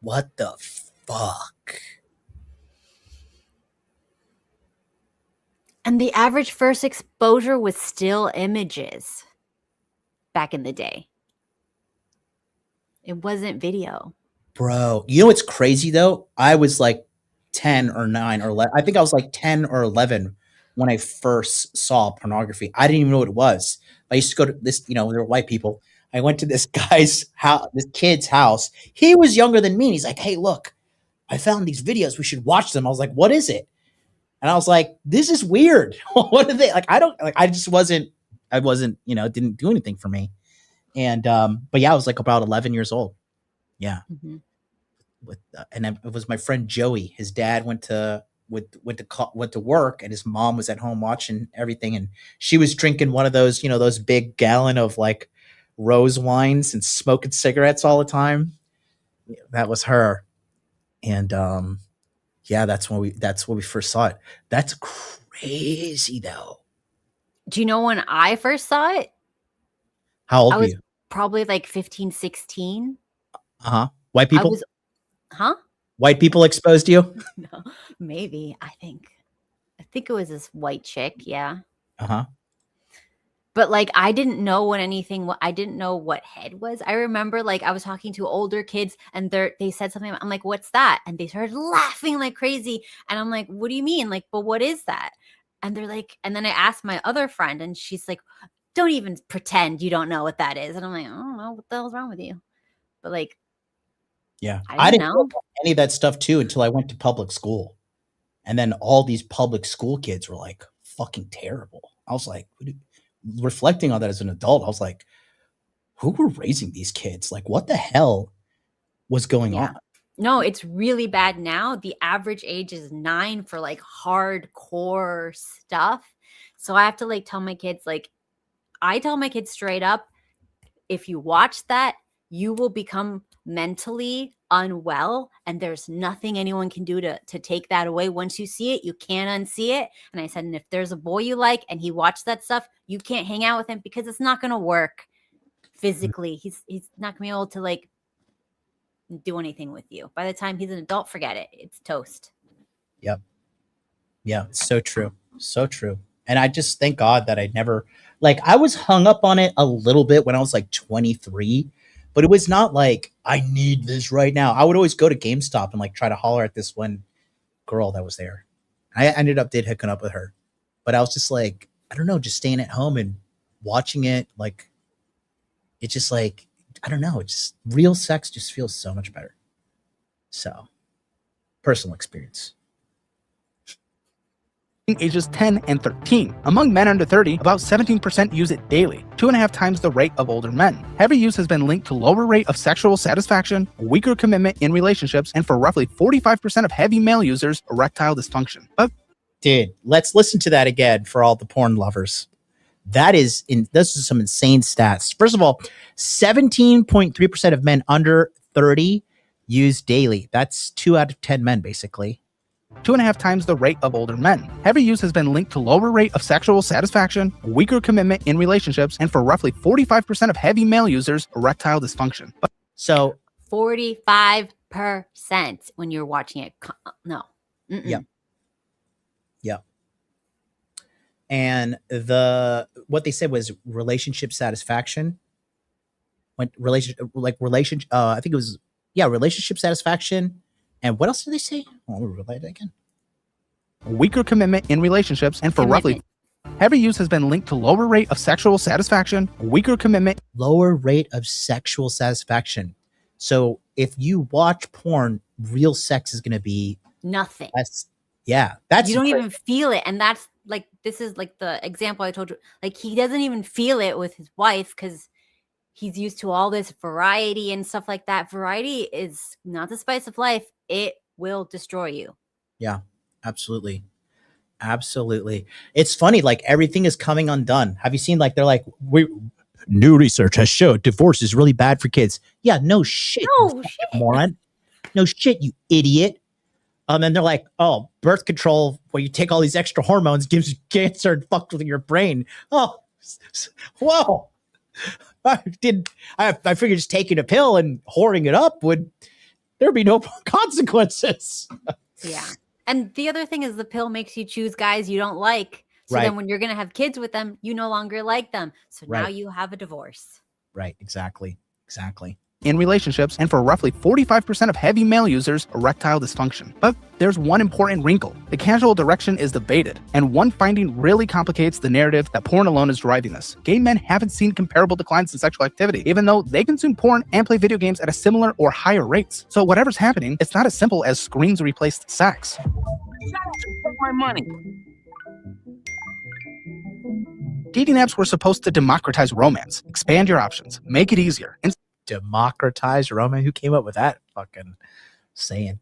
What the fuck? And the average first exposure was still images back in the day. It wasn't video. Bro, you know what's crazy though? I was like 10 or 9 or 11. I think I was like 10 or 11 when I first saw pornography. I didn't even know what it was. I used to go to this, there were white people. I went to this guy's house, this kid's house. He was younger than me. And he's like, hey, look, I found these videos. We should watch them. I was like, what is it? And I was like, this is weird. What are they like? I just wasn't, didn't do anything for me. And, but yeah, I was like about 11 years old. Yeah. Mm-hmm. And it was my friend Joey. His dad went to work, and his mom was at home watching everything. And she was drinking one of those, those big gallon of like rose wines and smoking cigarettes all the time. That was her. And, yeah, that's when we first saw it. That's crazy though. Do you know when I first saw it? How old were you? Probably like 15, 16. Uh-huh. White people? Huh? White people exposed you? No, maybe. I think it was this white chick. Yeah. Uh-huh. But like, I didn't know I didn't know what head was. I remember like I was talking to older kids and they said something. I'm like, what's that? And they started laughing like crazy. And I'm like, what do you mean? Like, but what is that? And they're like, and then I asked my other friend and she's like, don't even pretend you don't know what that is. And I'm like, I don't know. What the hell's wrong with you? But like, yeah, I didn't know any of that stuff too until I went to public school. And then all these public school kids were like fucking terrible. I was like, reflecting on that as an adult, I was like, who were raising these kids? Like, what the hell was going on? No, it's really bad now. The average age is 9 for like hardcore stuff. So I have to like tell my kids, like, I tell my kids straight up, if you watch that, you will become mentally unwell, and there's nothing anyone can do to take that away. Once you see it, you can't unsee it. And I said, and if there's a boy you like and he watched that stuff, you can't hang out with him because it's not going to work physically. He's not going to be able to like do anything with you. By the time he's an adult, forget it. It's toast. Yep. Yeah, it's so true. So true. And I just thank God that I never, like, I was hung up on it a little bit when I was like 23, but it was not like, I need this right now. I would always go to GameStop and like try to holler at this one girl that was there. I ended up hooking up with her, but I was just like, I don't know, just staying at home and watching it. Like, it's just like, I don't know. It's just real sex just feels so much better. So, personal experience. Ages 10 and 13. Among men under 30, about 17% use it daily, 2.5 times the rate of older men. Heavy use has been linked to lower rate of sexual satisfaction, weaker commitment in relationships, and for roughly 45% of heavy male users, erectile dysfunction. But dude, let's listen to that again for all the porn lovers. Those are some insane stats. First of all, 17.3% of men under 30 use daily. That's 2 out of 10 men, basically. 2.5 times the rate of older men. Heavy use has been linked to lower rate of sexual satisfaction, weaker commitment in relationships, and for roughly 45% of heavy male users, erectile dysfunction. So 45% when you're watching it. No. Mm-mm. Yeah. Yeah. And what they said was relationship satisfaction. I think it was, relationship satisfaction. And what else did they say? Let me relate it again. Weaker commitment in relationships, and for roughly heavy use has been linked to lower rate of sexual satisfaction, weaker commitment. Lower rate of sexual satisfaction. So if you watch porn, real sex is going to be nothing. That's you don't even feel it. And that's like, this is like the example I told you. Like, he doesn't even feel it with his wife because he's used to all this variety and stuff like that. Variety is not the spice of life. It will destroy you. Yeah, absolutely. Absolutely. It's funny, like everything is coming undone. Have you seen, like, they're like, new research has showed divorce is really bad for kids. Yeah, no shit. No shit. Moron. No shit, you idiot. And they're like, oh, birth control, where you take all these extra hormones, gives you cancer and fucks with your brain. Oh, whoa. I figured just taking a pill and hoarding it up there'd be no consequences. Yeah. And the other thing is the pill makes you choose guys you don't like. So then when you're going to have kids with them, you no longer like them. So now you have a divorce. Right. Exactly. in relationships, and for roughly 45% of heavy male users, erectile dysfunction. But there's one important wrinkle. The casual direction is debated, and one finding really complicates the narrative that porn alone is driving this. Gay men haven't seen comparable declines in sexual activity, even though they consume porn and play video games at a similar or higher rates. So whatever's happening, it's not as simple as screens replaced sex. My money. Dating apps were supposed to democratize romance, expand your options, make it easier. Democratize romance? Who came up with that fucking saying?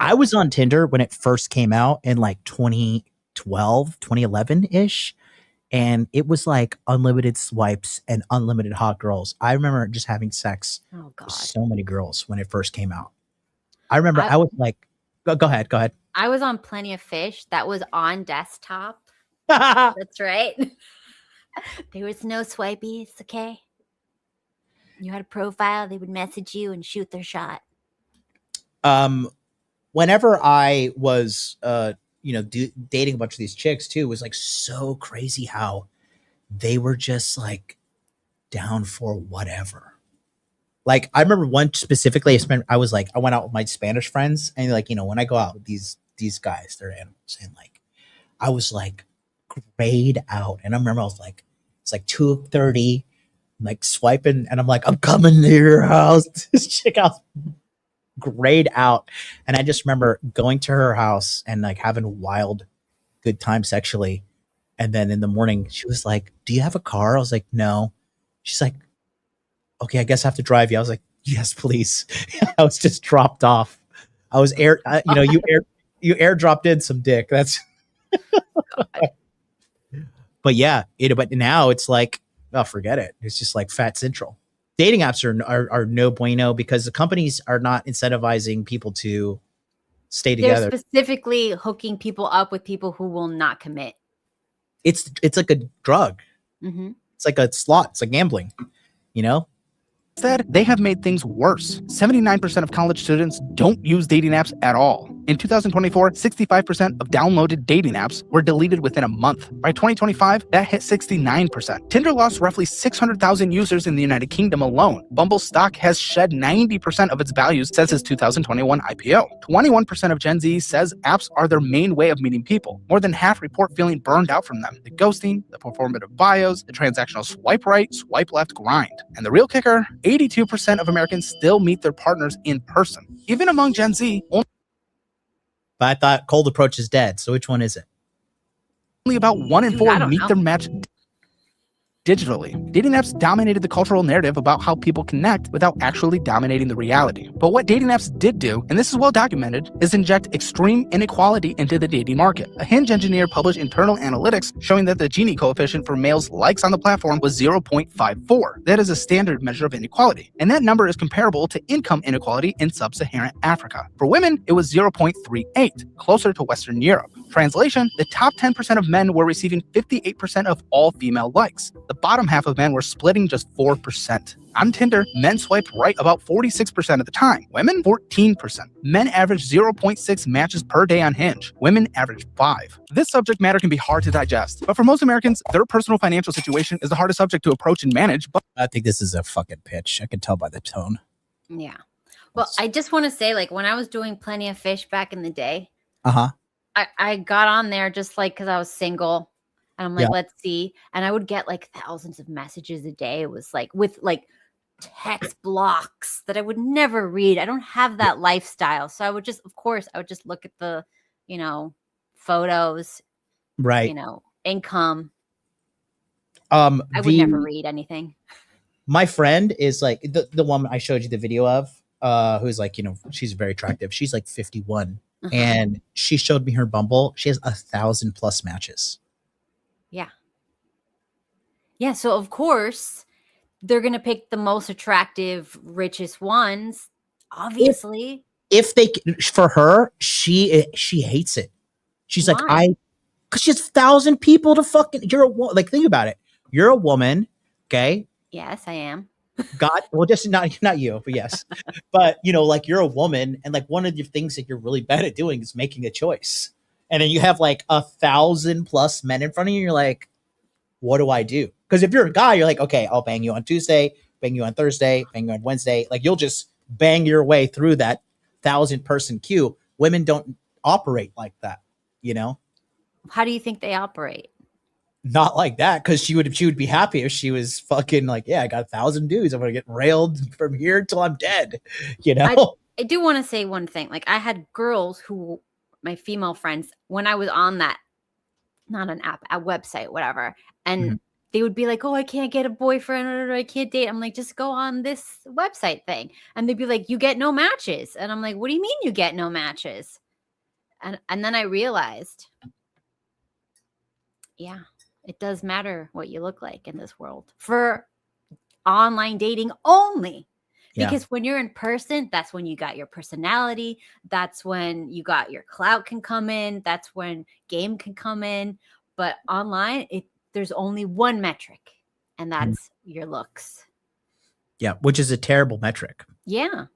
I was on Tinder when it first came out in like 2012, 2011-ish. And it was like unlimited swipes and unlimited hot girls. I remember just having sex with so many girls when it first came out. I remember I was like, go ahead. I was on Plenty of Fish. That was on desktop. That's right. There was no swipies, okay? You had a profile, they would message you and shoot their shot. Whenever I was dating a bunch of these chicks too, it was like so crazy how they were just like down for whatever. Like I remember one specifically, I went out with my Spanish friends, and like, when I go out with these guys, they're animals, and like I was like grayed out, and I remember I was like, it's like 2:30, like swiping, and I'm like, I'm coming to your house. This chick out grayed out, and I just remember going to her house and like having wild good time sexually, and then in the morning she was like, do you have a car? I was like, no. She's like, okay, I guess I have to drive you. I was like, yes, please. I was just dropped off. I was you airdropped in some dick. That's but yeah, but now it's like, oh, forget it. It's just like Fat Central. Dating apps are no bueno because the companies are not incentivizing people to stay together. They're specifically hooking people up with people who will not commit. It's like a drug. Mm-hmm. It's like a slot. It's like gambling, Instead, they have made things worse. 79% of college students don't use dating apps at all. In 2024, 65% of downloaded dating apps were deleted within a month. By 2025, that hit 69%. Tinder lost roughly 600,000 users in the United Kingdom alone. Bumble's stock has shed 90% of its values since its 2021 IPO. 21% of Gen Z says apps are their main way of meeting people. More than half report feeling burned out from them. The ghosting, the performative bios, the transactional swipe right, swipe left grind. And the real kicker, 82% of Americans still meet their partners in person. Even among Gen Z, but I thought Cold Approach is dead. So which one is it? only about 1 in 4 meet their match digitally. Dating apps dominated the cultural narrative about how people connect without actually dominating the reality. But what dating apps did do, and this is well documented, is inject extreme inequality into the dating market. A Hinge engineer published internal analytics showing that the Gini coefficient for males' likes on the platform was 0.54. That is a standard measure of inequality. And that number is comparable to income inequality in sub-Saharan Africa. For women, it was 0.38, closer to Western Europe. Translation, the top 10% of men were receiving 58% of all female likes. The bottom half of men were splitting just 4%. On Tinder, men swiped right about 46% of the time. Women, 14%. Men average 0.6 matches per day on Hinge. Women average 5. This subject matter can be hard to digest, but for most Americans, their personal financial situation is the hardest subject to approach and manage. But I think this is a fucking pitch. I can tell by the tone. Yeah. Well, I just want to say, like, when I was doing Plenty of Fish back in the day, I got on there just like because I was single, and I'm like, let's see. And I would get like thousands of messages a day. It was like with like text blocks that I would never read. I don't have that lifestyle. So I would just, of course, I would just look at the, photos, right? Income. I would never read anything. My friend is like the woman I showed you the video of, who's like, she's very attractive. She's like 51. And she showed me her Bumble. She has 1,000+ matches. Yeah. So of course they're going to pick the most attractive, richest ones. Obviously. For her, she hates it. She's Why? like, because she has 1,000 people to fucking, like, think about it. You're a woman. Okay. Yes, I am. Just not you, but yes. But like, you're a woman, and like one of the things that you're really bad at doing is making a choice. And then you have like 1,000+ men in front of you, and you're like, what do I do? Because if you're a guy, you're like, okay, I'll bang you on Tuesday, bang you on Thursday, bang you on Wednesday. Like you'll just bang your way through that 1,000-person queue. Women don't operate like that, you know? How do you think they operate? Not like that, because she would be happy if she was fucking like, yeah, I got 1,000 dudes. I'm gonna get railed from here until I'm dead, you know? I do want to say one thing. Like I had girls who, my female friends, when I was on that, not an app, a website, whatever, and they would be like, oh, I can't get a boyfriend or I can't date. I'm like, just go on this website thing. And they'd be like, you get no matches. And I'm like, what do you mean you get no matches? And then I realized, yeah, it does matter what you look like in this world for online dating only. Because when you're in person, that's when you got your personality. That's when you got your clout can come in. That's when game can come in. But online, there's only one metric, and that's your looks. Yeah, which is a terrible metric. Yeah.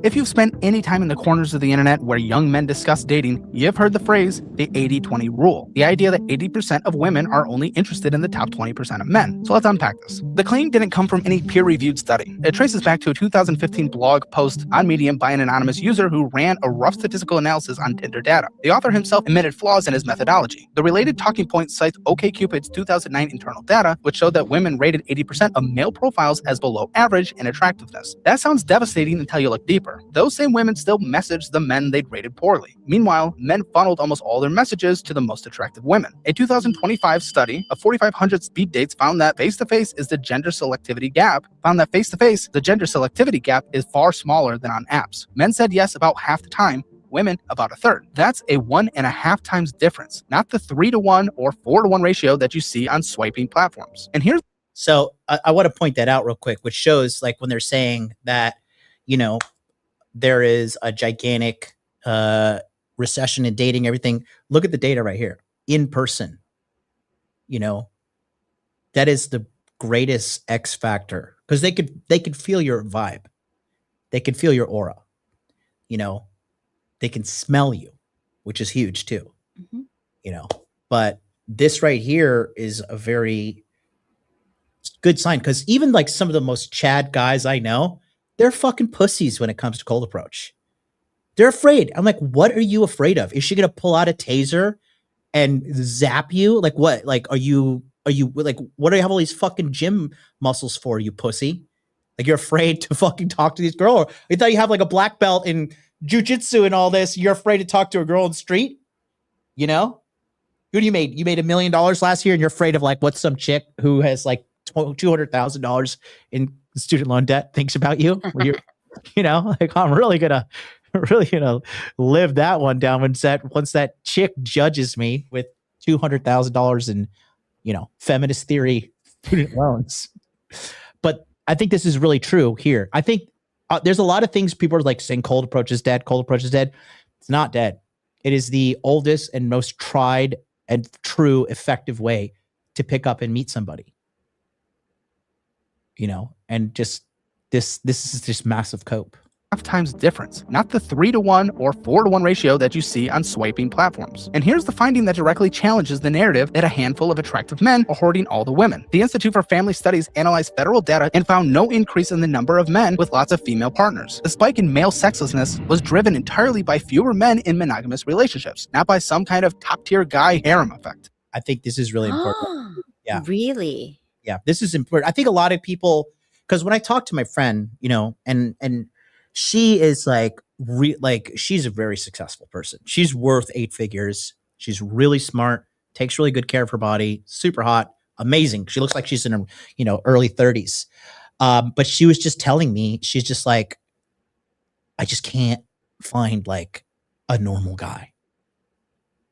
If you've spent any time in the corners of the internet where young men discuss dating, you've heard the phrase, the 80-20 rule. The idea that 80% of women are only interested in the top 20% of men. So let's unpack this. The claim didn't come from any peer-reviewed study. It traces back to a 2015 blog post on Medium by an anonymous user who ran a rough statistical analysis on Tinder data. The author himself admitted flaws in his methodology. The related talking point cites OkCupid's 2009 internal data, which showed that women rated 80% of male profiles as below average in attractiveness. That sounds devastating until you look deeper. Those same women still messaged the men they'd rated poorly. Meanwhile, men funneled almost all their messages to the most attractive women. A 2025 study of 4,500 speed dates found that face-to-face is the gender selectivity gap. The gender selectivity gap is far smaller than on apps. Men said yes about half the time, women about a third. That's a 1.5 times difference, not the 3-to-1 or 4-to-1 ratio that you see on swiping platforms. And here's So I want to point that out real quick, which shows like when they're saying that, you know, there is a gigantic recession in dating, everything. Look at the data right here. In person, you know, that is the greatest X factor, because they could feel your vibe. They could feel your aura. You know, they can smell you, which is huge too. You know, but this right here is a very good sign, because even like some of the most Chad guys I know, they're fucking pussies when it comes to cold approach. They're afraid. I'm like, what are you afraid of? Is she gonna pull out a taser and zap you? Like what? Like, are you like, what do you have all these fucking gym muscles for, you pussy? Like you're afraid to fucking talk to these girls? You thought you have like a black belt in jujitsu and all this. You're afraid to talk to a girl in the street? You know? Who do you made? You made $1 million last year and you're afraid of like what some chick who has like $200,000 in student loan debt thinks about you? When you're, you know, like I'm really gonna live that one down once that chick judges me with $200,000 in, you know, feminist theory student loans. But I think this is really true here. I think there's a lot of things people are like saying cold approach is dead. Cold approach is dead. It's not dead. It is the oldest and most tried and true effective way to pick up and meet somebody. You know, and just this is just massive cope. Times difference, not the 3-to-1 or 4-to-1 ratio that you see on swiping platforms. And here's the finding that directly challenges the narrative that a handful of attractive men are hoarding all the women. The Institute for Family Studies analyzed federal data and found no increase in the number of men with lots of female partners. The spike in male sexlessness was driven entirely by fewer men in monogamous relationships, not by some kind of top-tier guy harem effect. I think this is really important. Yeah. Really? Yeah, this is important. I think a lot of people, because when I talk to my friend, you know, and she is like, she's a very successful person. She's worth 8 figures. She's really smart, takes really good care of her body, super hot, amazing. She looks like she's in her, you know, early 30s. But she was just telling me, she's just like, I just can't find like a normal guy.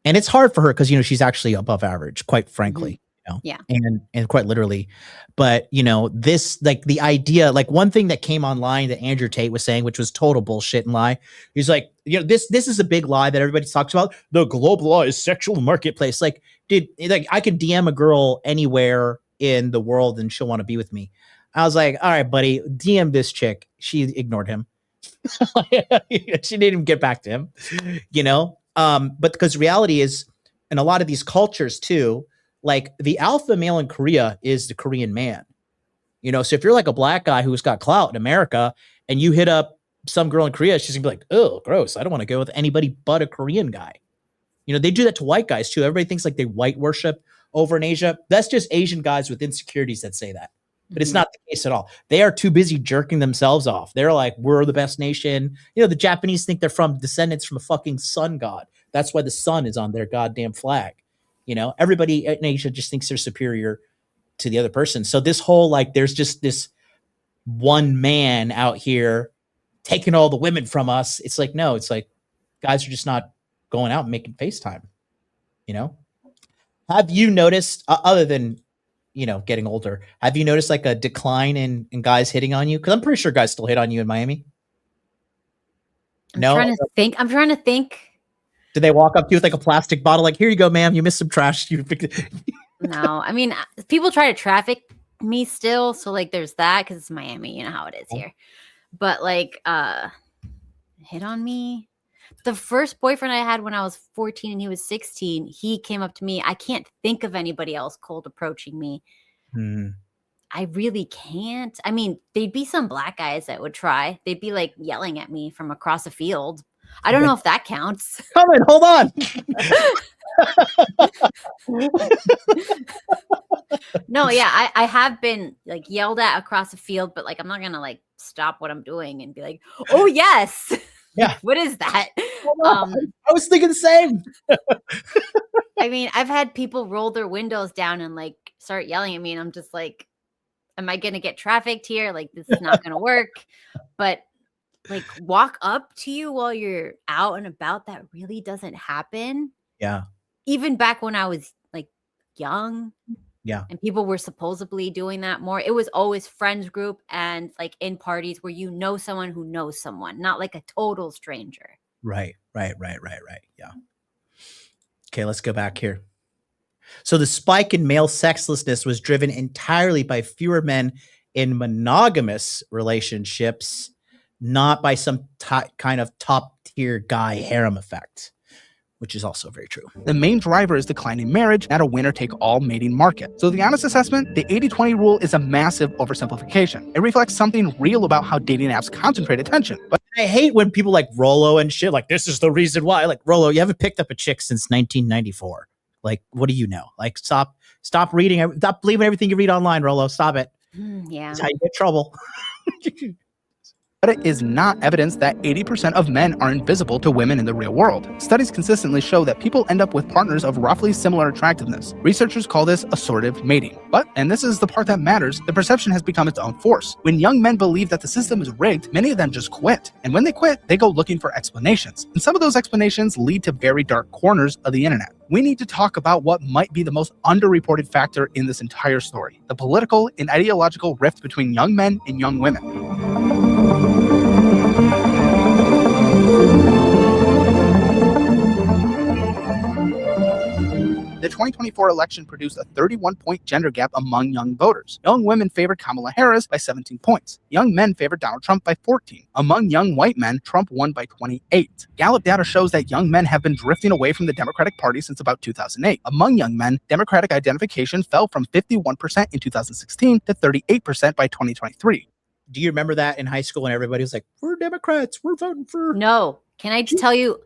And it's hard for her because, you know, she's actually above average, quite frankly. You know? Yeah. And quite literally. But, you know, this, like the idea, like one thing that came online that Andrew Tate was saying, which was total bullshit and lie. He's like, you know, this is a big lie that everybody talks about. The globalized sexual marketplace. Like, dude, like I could DM a girl anywhere in the world and she'll want to be with me. I was like, all right, buddy, DM this chick. She ignored him. She didn't even get back to him, you know? But because reality is, in a lot of these cultures too, like the alpha male in Korea is the Korean man. You know, so if you're like a black guy who's got clout in America and you hit up some girl in Korea, she's gonna be like, oh, gross. I don't want to go with anybody but a Korean guy. You know, they do that to white guys too. Everybody thinks like they white worship over in Asia. That's just Asian guys with insecurities that say that. But it's not the case at all. They are too busy jerking themselves off. They're like, we're the best nation. You know, the Japanese think they're from descendants from a fucking sun god. That's why the sun is on their goddamn flag. You know, everybody in Asia just thinks they're superior to the other person. So this whole, like, there's just this one man out here taking all the women from us. It's like, no, it's like guys are just not going out and making FaceTime, you know? Have you noticed, other than, you know, getting older, have you noticed like a decline in guys hitting on you? Because I'm pretty sure guys still hit on you in Miami. I'm trying to think. Do they walk up to you with like a plastic bottle, like, here you go, ma'am, you missed some trash. No, I mean, people try to traffic me still, so like there's that, because it's Miami, you know how it is here. But like hit on me. The first boyfriend I had when I was 14 and he was 16, he came up to me. I can't think of anybody else cold approaching me. I really can't. I mean, there'd be some black guys that would try. They'd be like yelling at me from across a field. I don't know if that counts. Come in, hold on. No, yeah, I have been like yelled at across a field, but like I'm not gonna like stop what I'm doing and be like, oh yes. Yeah. What is that? I was thinking the same. I mean, I've had people roll their windows down and like start yelling at me, and I'm just like, am I gonna get trafficked here? Like, this is not gonna work. But like walk up to you while you're out and about, that really doesn't happen. Yeah. Even back when I was like young. Yeah. And people were supposedly doing that more. It was always friends group and like in parties where you know someone who knows someone, not like a total stranger. Right. Yeah. Okay, let's go back here. So the spike in male sexlessness was driven entirely by fewer men in monogamous relationships, not by some kind of top tier guy harem effect, which is also very true. The main driver is declining marriage, not a winner-take-all mating market. So the honest assessment, the 80-20 rule is a massive oversimplification. It reflects something real about how dating apps concentrate attention. But I hate when people like Rollo and shit, like, this is the reason why. Like, Rollo, you haven't picked up a chick since 1994. Like, what do you know? Like, stop reading, stop believing everything you read online, Rollo. Stop it. Yeah. That's how you get trouble. But it is not evidence that 80% of men are invisible to women in the real world. Studies consistently show that people end up with partners of roughly similar attractiveness. Researchers call this assortative mating. But, and this is the part that matters, the perception has become its own force. When young men believe that the system is rigged, many of them just quit. And when they quit, they go looking for explanations. And some of those explanations lead to very dark corners of the internet. We need to talk about what might be the most underreported factor in this entire story: the political and ideological rift between young men and young women. The 2024 election produced a 31-point gender gap among young voters. Young women favored Kamala Harris by 17 points. Young men favored Donald Trump by 14. Among young white men, Trump won by 28. Gallup data shows that young men have been drifting away from the Democratic Party since about 2008. Among young men, Democratic identification fell from 51% in 2016 to 38% by 2023. Do you remember that in high school when everybody was like, we're Democrats, we're voting for... No. Can I just tell you,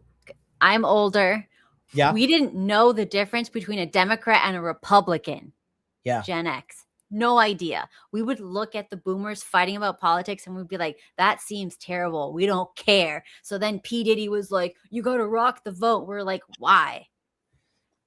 I'm older. Yeah. We didn't know the difference between a Democrat and a Republican. Yeah. Gen X. No idea. We would look at the boomers fighting about politics and we'd be like, that seems terrible. We don't care. So then P. Diddy was like, you got to rock the vote. We're like, why?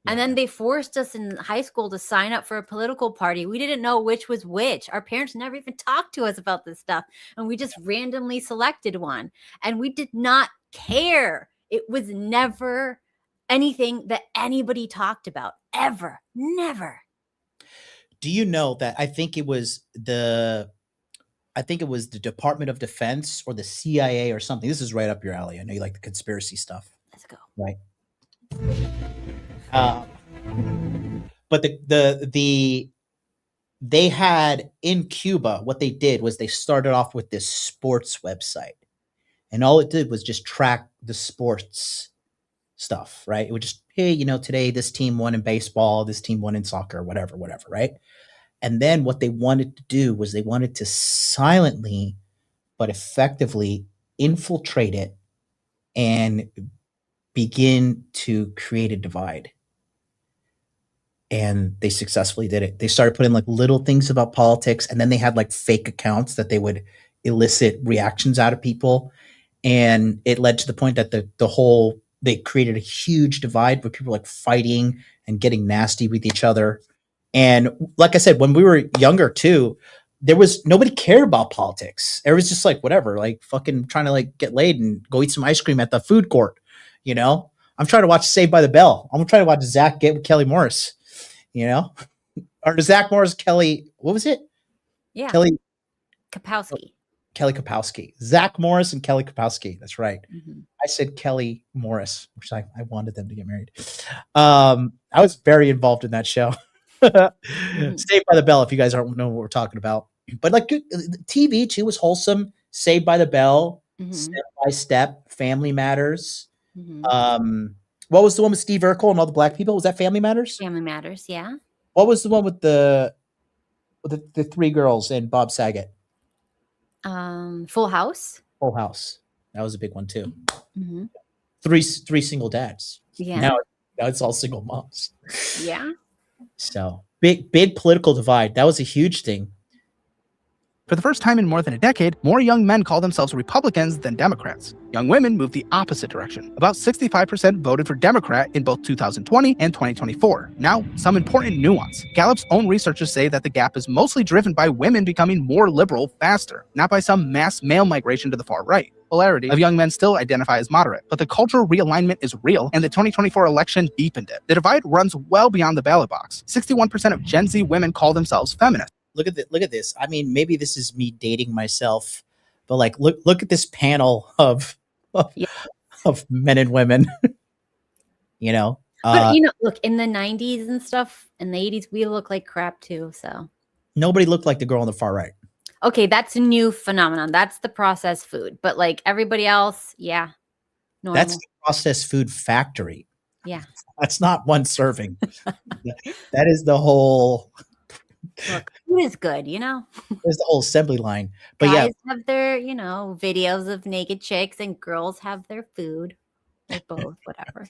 Yeah. And then they forced us in high school to sign up for a political party. We didn't know which was which. Our parents never even talked to us about this stuff. And we just randomly selected one. And we did not care. It was never anything that anybody talked about, ever. Never. Do you know that I think it was the Department of Defense or the CIA or something. This is right up your alley. I know you like the conspiracy stuff. Let's go. Right. But they had in Cuba, what they did was they started off with this sports website, and all it did was just track the sports stuff, right? It would just, hey, you know, today this team won in baseball, this team won in soccer, whatever, right? And then what they wanted to do was they wanted to silently but effectively infiltrate it and begin to create a divide. And they successfully did it. They started putting like little things about politics, and then they had like fake accounts that they would elicit reactions out of people. And it led to the point that they created a huge divide where people were like fighting and getting nasty with each other. And like I said, when we were younger too, nobody cared about politics. It was just like whatever, like fucking trying to like get laid and go eat some ice cream at the food court. You know, I'm trying to watch Saved by the Bell. I'm trying to watch Zach get with Kelly Morris. You know, or Zach Morris, Kelly. What was it? Yeah. Kelly Kapowski. Zach Morris and Kelly Kapowski. That's right. Mm-hmm. I said Kelly Morris, which I wanted them to get married. I was very involved in that show. Saved by the Bell, if you guys don't know what we're talking about. But like TV too was wholesome. Saved by the Bell, Step by Step, Family Matters. What was the one with Steve Urkel and all the black people? Was that Family Matters? Family Matters, yeah. What was the one with the three girls and Bob Saget? Full House. Full House. That was a big one too. Mm-hmm. Three single dads. Yeah. Now it's all single moms. Yeah. So big political divide. That was a huge thing. For the first time in more than a decade, more young men call themselves Republicans than Democrats. Young women move the opposite direction. About 65% voted for Democrat in both 2020 and 2024. Now, some important nuance. Gallup's own researchers say that the gap is mostly driven by women becoming more liberal faster, not by some mass male migration to the far right. Polarity of young men still identify as moderate, but the cultural realignment is real, and the 2024 election deepened it. The divide runs well beyond the ballot box. 61% of Gen Z women call themselves feminist. Look at this. I mean, maybe this is me dating myself, but like, look at this panel of men and women. You know, but look, in the 90s and stuff, in the 80s, we look like crap too. So nobody looked like the girl on the far right. Okay, that's a new phenomenon. That's the processed food, but like everybody else, yeah, normal. That's the processed food factory. Yeah, that's not one serving. That is the whole. Look, food is good, you know. There's the whole assembly line, but guys have their, videos of naked chicks, and girls have their food, or both, whatever.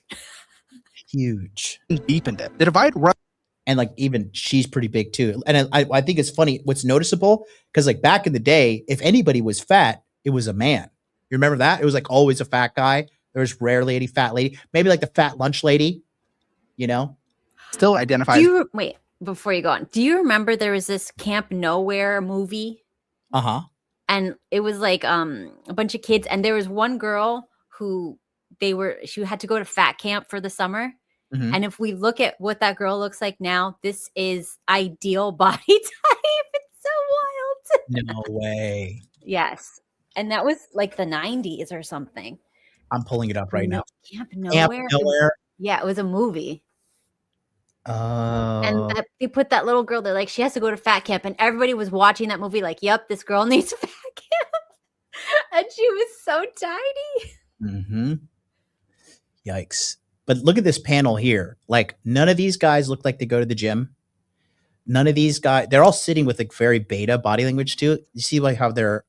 Huge, deepened it. The divide runs, and like even she's pretty big too. And I think it's funny. What's noticeable because like back in the day, if anybody was fat, it was a man. You remember that? It was like always a fat guy. There was rarely any fat lady. Maybe like the fat lunch lady. You know, still identifies. Wait. Before you go on, do you remember there was this Camp Nowhere movie? And it was like a bunch of kids, and there was one girl who she had to go to fat camp for the summer. And if we look at what that girl looks like now, this is ideal body type. It's so wild. No way. Yes. And that was like the 90s or something. I'm pulling it up right now. Camp Nowhere. It was a movie. And they put that little girl there, like she has to go to fat camp, and everybody was watching that movie like, yep, this girl needs fat camp. And she was so tiny. Yikes. But look at this panel here. Like none of these guys look like they go to the gym. None of these guys, they're all sitting with like very beta body language too. You see like how their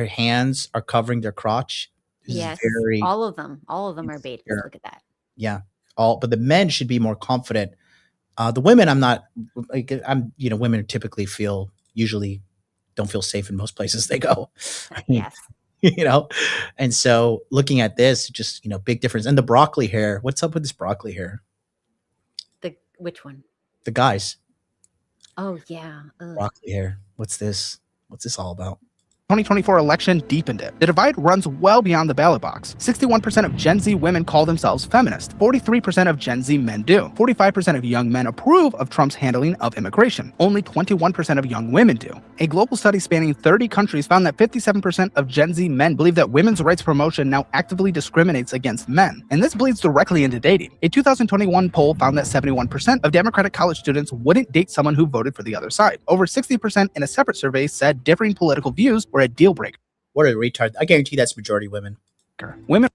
hands are covering their crotch. Yes. All of them are beta. Look at that. Yeah. But the men should be more confident. The women, women typically usually don't feel safe in most places they go. Yes. And so looking at this, just, big difference. And the broccoli hair, what's up with this broccoli hair? Which one? The guys. Oh yeah. Ugh. Broccoli hair. What's this all about? 2024 election deepened it. The divide runs well beyond the ballot box. 61% of Gen Z women call themselves feminist. 43% of Gen Z men do. 45% of young men approve of Trump's handling of immigration. Only 21% of young women do. A global study spanning 30 countries found that 57% of Gen Z men believe that women's rights promotion now actively discriminates against men. And this bleeds directly into dating. A 2021 poll found that 71% of Democratic college students wouldn't date someone who voted for the other side. Over 60% in a separate survey said differing political views were a deal breaker. What a retard. I guarantee that's majority women. Women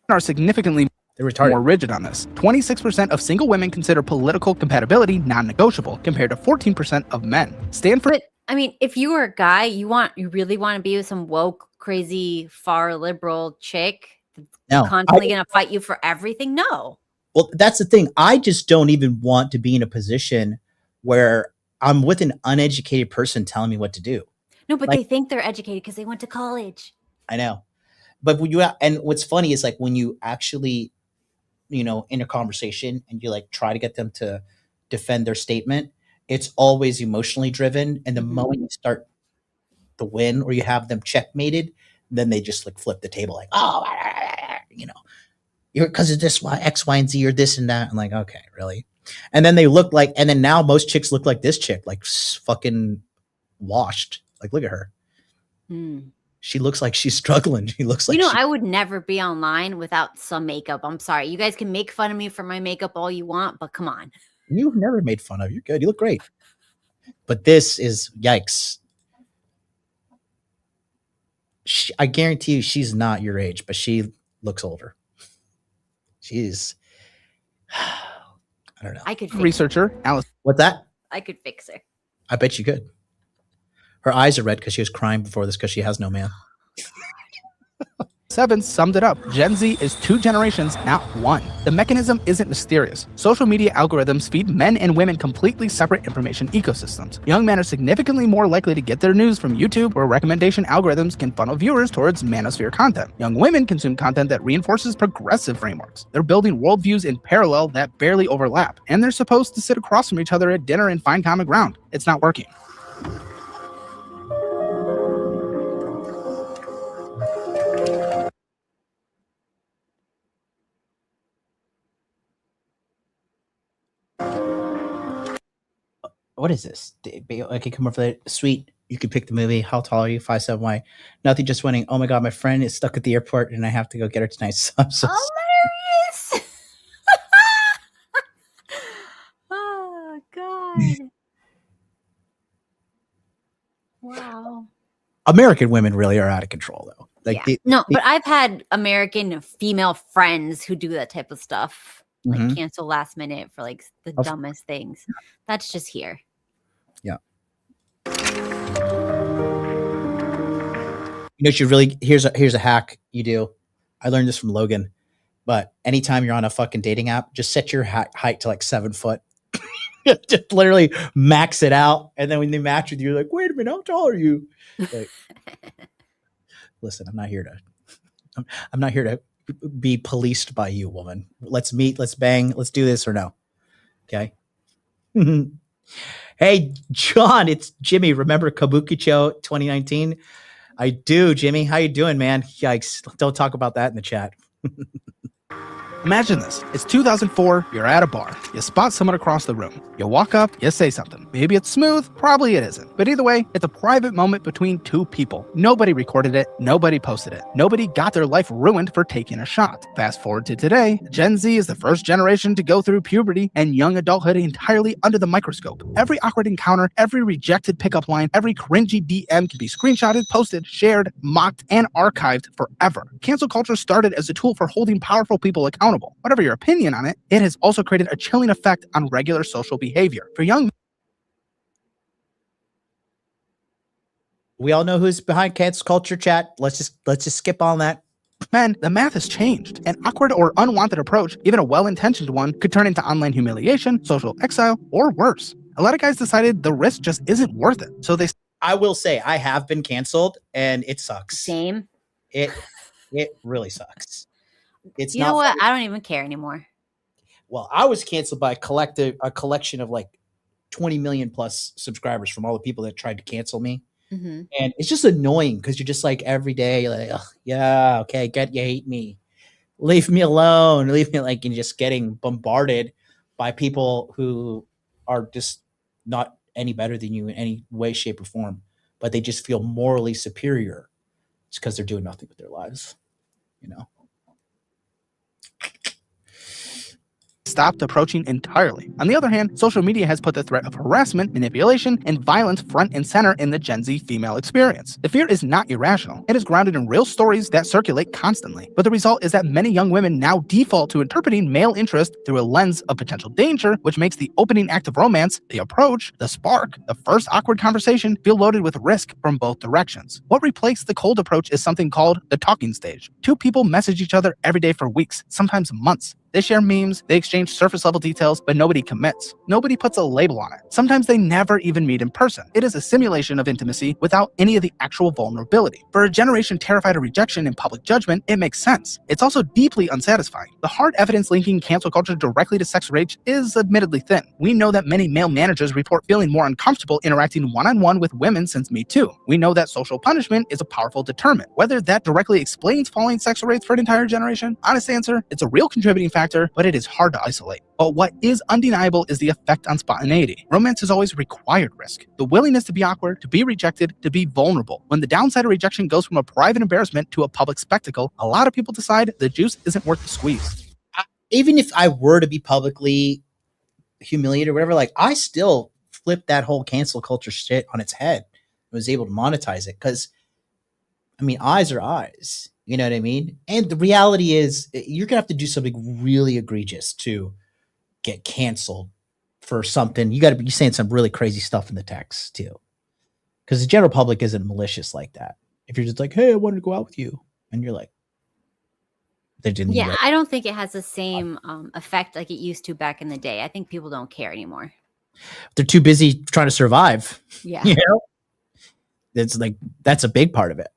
are significantly They're retarded. more rigid on this. 26% of single women consider political compatibility non-negotiable, compared to 14% of men. Stanford. But I mean, if you were a guy, you really want to be with some woke, crazy, far liberal chick that's No, constantly going to fight you for everything? No. Well, that's the thing. I just don't even want to be in a position where I'm with an uneducated person telling me what to do. No, but Like- they think they're educated because they went to college. I know. But when and what's funny is like when you actually, in a conversation and you like try to get them to defend their statement, it's always emotionally driven. And the moment you start to win or you have them checkmated, then they just like flip the table like, oh, you're because of this X, Y, and Z, or this and that. I'm like, okay, really? And then they look like, and then now most chicks look like this chick, like fucking washed. Like, look at her. She looks like she's struggling. She looks like I would never be online without some makeup. I'm sorry. You guys can make fun of me for my makeup all you want, but come on. You've never made fun of. You're good. You look great. But this is yikes. I guarantee you she's not your age, but she looks older. She's, I don't know. I could fix Researcher Alice. What's that? I could fix her. I bet you could. Her eyes are red because she was crying before this because she has no man. 7 summed it up. Gen Z is 2 generations, not 1. The mechanism isn't mysterious. Social media algorithms feed men and women completely separate information ecosystems. Young men are significantly more likely to get their news from YouTube, where recommendation algorithms can funnel viewers towards manosphere content. Young women consume content that reinforces progressive frameworks. They're building worldviews in parallel that barely overlap, and they're supposed to sit across from each other at dinner and find common ground. It's not working. What is this? I can come over there. Sweet. You can pick the movie. How tall are you? 5'7". Why? Nothing. Just winning. Oh my god, my friend is stuck at the airport and I have to go get her tonight. So I'm so Hilarious. Oh god. Wow. American women really are out of control though. Like Yeah. But I've had American female friends who do that type of stuff. Like cancel last minute for like the dumbest things. That's just here. Yeah. You really here's a hack you do. I learned this from Logan. But anytime you're on a fucking dating app, just set your height to like 7 foot. Just literally max it out. And then when they match with you, you're like, wait a minute, how tall are you? Like, listen, I'm not here to be policed by you, woman. Let's meet, let's bang, let's do this or no. Okay. Hey, John, it's Jimmy. Remember Kabukicho 2019? I do, Jimmy. How you doing, man? Yikes. Don't talk about that in the chat. Imagine this. It's 2004, you're at a bar. You spot someone across the room. You walk up, you say something. Maybe it's smooth, probably it isn't. But either way, it's a private moment between 2 people. Nobody recorded it, nobody posted it. Nobody got their life ruined for taking a shot. Fast forward to today, Gen Z is the first generation to go through puberty and young adulthood entirely under the microscope. Every awkward encounter, every rejected pickup line, every cringy DM can be screenshotted, posted, shared, mocked, and archived forever. Cancel culture started as a tool for holding powerful people accountable. Whatever your opinion on it, it has also created a chilling effect on regular social behavior. For young We all know who's behind cancel culture, chat. Let's just skip on that. men, the math has changed. An awkward or unwanted approach, even a well-intentioned one, could turn into online humiliation, social exile, or worse. A lot of guys decided the risk just isn't worth it. So I will say I have been canceled and it sucks. Same. It really sucks. It's You not know what? funny. I don't even care anymore. Well, I was canceled by a collection of like 20 million plus subscribers from all the people that tried to cancel me. And it's just annoying because you're just like every day, you're like, oh, yeah, okay, you hate me. Leave me alone. Leave me like, and just getting bombarded by people who are just not any better than you in any way, shape, or form, but they just feel morally superior. It's because they're doing nothing with their lives, stopped approaching entirely. On the other hand, social media has put the threat of harassment, manipulation, and violence front and center in the Gen Z female experience. The fear is not irrational. It is grounded in real stories that circulate constantly. But the result is that many young women now default to interpreting male interest through a lens of potential danger, which makes the opening act of romance, the approach, the spark, the first awkward conversation, feel loaded with risk from both directions. What replaced the cold approach is something called the talking stage. Two people message each other every day for weeks, sometimes months. They share memes, they exchange surface level details, but nobody commits. Nobody puts a label on it. Sometimes they never even meet in person. It is a simulation of intimacy without any of the actual vulnerability. For a generation terrified of rejection in public judgment, it makes sense. It's also deeply unsatisfying. The hard evidence linking cancel culture directly to sex rage is admittedly thin. We know that many male managers report feeling more uncomfortable interacting one-on-one with women since Me Too. We know that social punishment is a powerful deterrent. Whether that directly explains falling sexual rates for an entire generation, honest answer, it's a real contributing factor, but it is hard to isolate. But what is undeniable is the effect on spontaneity. Romance has always required risk. The willingness to be awkward, to be rejected, to be vulnerable. When the downside of rejection goes from a private embarrassment to a public spectacle, a lot of people decide the juice isn't worth the squeeze. Even if I were to be publicly humiliated or whatever, like I still flipped that whole cancel culture shit on its head. I was able to monetize it because, I mean, eyes are eyes. You know what I mean? And the reality is you're going to have to do something really egregious to get canceled for something. You got to be saying some really crazy stuff in the text too. Because the general public isn't malicious like that. If you're just like, hey, I wanted to go out with you. And you're like, they didn't. Yeah, I don't think it has the same effect like it used to back in the day. I think people don't care anymore. They're too busy trying to survive. Yeah. You know? It's like, that's a big part of it.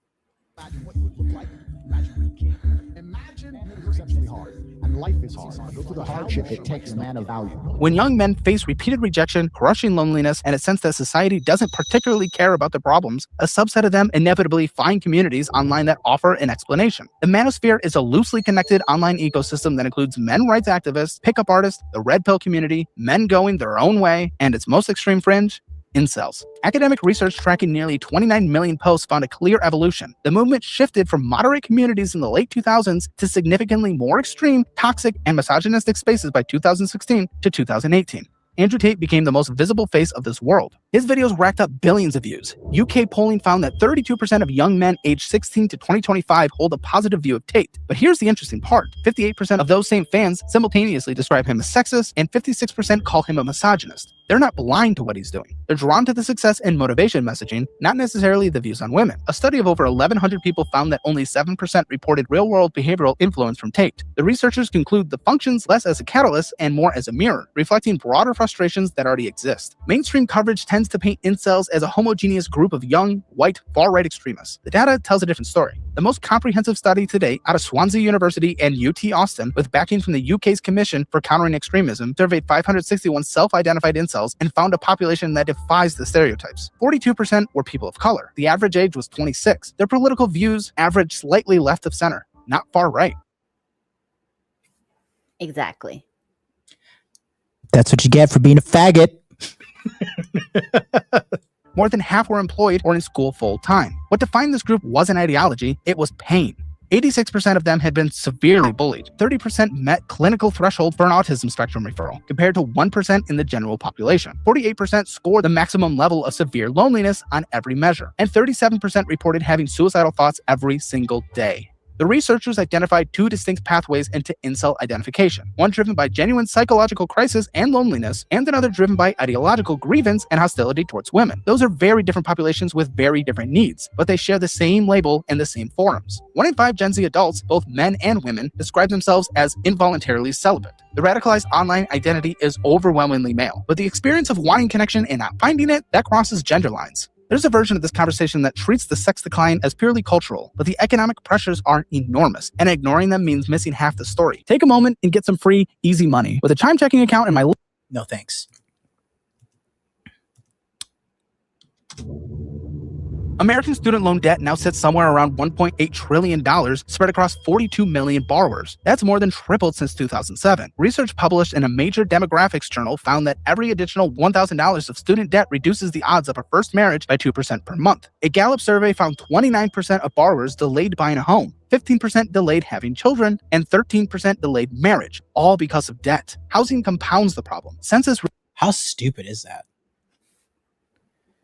Imagine what you would look like. Imagine what you can. Imagine it's exceptionally hard. And life is hard. Go through the hardship it takes a man of value. When young men face repeated rejection, crushing loneliness, and a sense that society doesn't particularly care about their problems, a subset of them inevitably find communities online that offer an explanation. The manosphere is a loosely connected online ecosystem that includes men rights activists, pickup artists, the red pill community, men going their own way, and its most extreme fringe, incels. Academic research tracking nearly 29 million posts found a clear evolution. The movement shifted from moderate communities in the late 2000s to significantly more extreme, toxic, and misogynistic spaces by 2016 to 2018. Andrew Tate became the most visible face of this world. His videos racked up billions of views. UK polling found that 32% of young men aged 16 to 2025 hold a positive view of Tate. But here's the interesting part. 58% of those same fans simultaneously describe him as sexist, and 56% call him a misogynist. They're not blind to what he's doing. They're drawn to the success and motivation messaging, not necessarily the views on women. A study of over 1,100 people found that only 7% reported real-world behavioral influence from Tate. The researchers conclude the functions less as a catalyst and more as a mirror, reflecting broader frustrations that already exist. Mainstream coverage tends to paint incels as a homogeneous group of young, white, far-right extremists. The data tells a different story. The most comprehensive study to date out of Swansea University and UT Austin, with backing from the UK's Commission for Countering Extremism, surveyed 561 self-identified incels and found a population that defies the stereotypes. 42% were people of color. The average age was 26. Their political views averaged slightly left of center, not far right. Exactly. That's what you get for being a faggot. More than half were employed or in school full-time. What defined this group wasn't ideology, it was pain. 86% of them had been severely bullied. 30% met clinical threshold for an autism spectrum referral, compared to 1% in the general population. 48% scored the maximum level of severe loneliness on every measure. And 37% reported having suicidal thoughts every single day. The researchers identified two distinct pathways into incel identification, one driven by genuine psychological crisis and loneliness, and another driven by ideological grievance and hostility towards women. Those are very different populations with very different needs, but they share the same label and the same forums. 1 in 5 Gen Z adults, both men and women, describe themselves as involuntarily celibate. The radicalized online identity is overwhelmingly male, but the experience of wanting connection and not finding it, that crosses gender lines. There's a version of this conversation that treats the sex decline as purely cultural, but the economic pressures are enormous, and ignoring them means missing half the story. Take a moment and get some free, easy money. With a Chime checking account and my... No, thanks. American student loan debt now sits somewhere around $1.8 trillion, spread across 42 million borrowers. That's more than tripled since 2007. Research published in a major demographics journal found that every additional $1,000 of student debt reduces the odds of a first marriage by 2% per month. A Gallup survey found 29% of borrowers delayed buying a home, 15% delayed having children, and 13% delayed marriage, all because of debt. Housing compounds the problem. How stupid is that?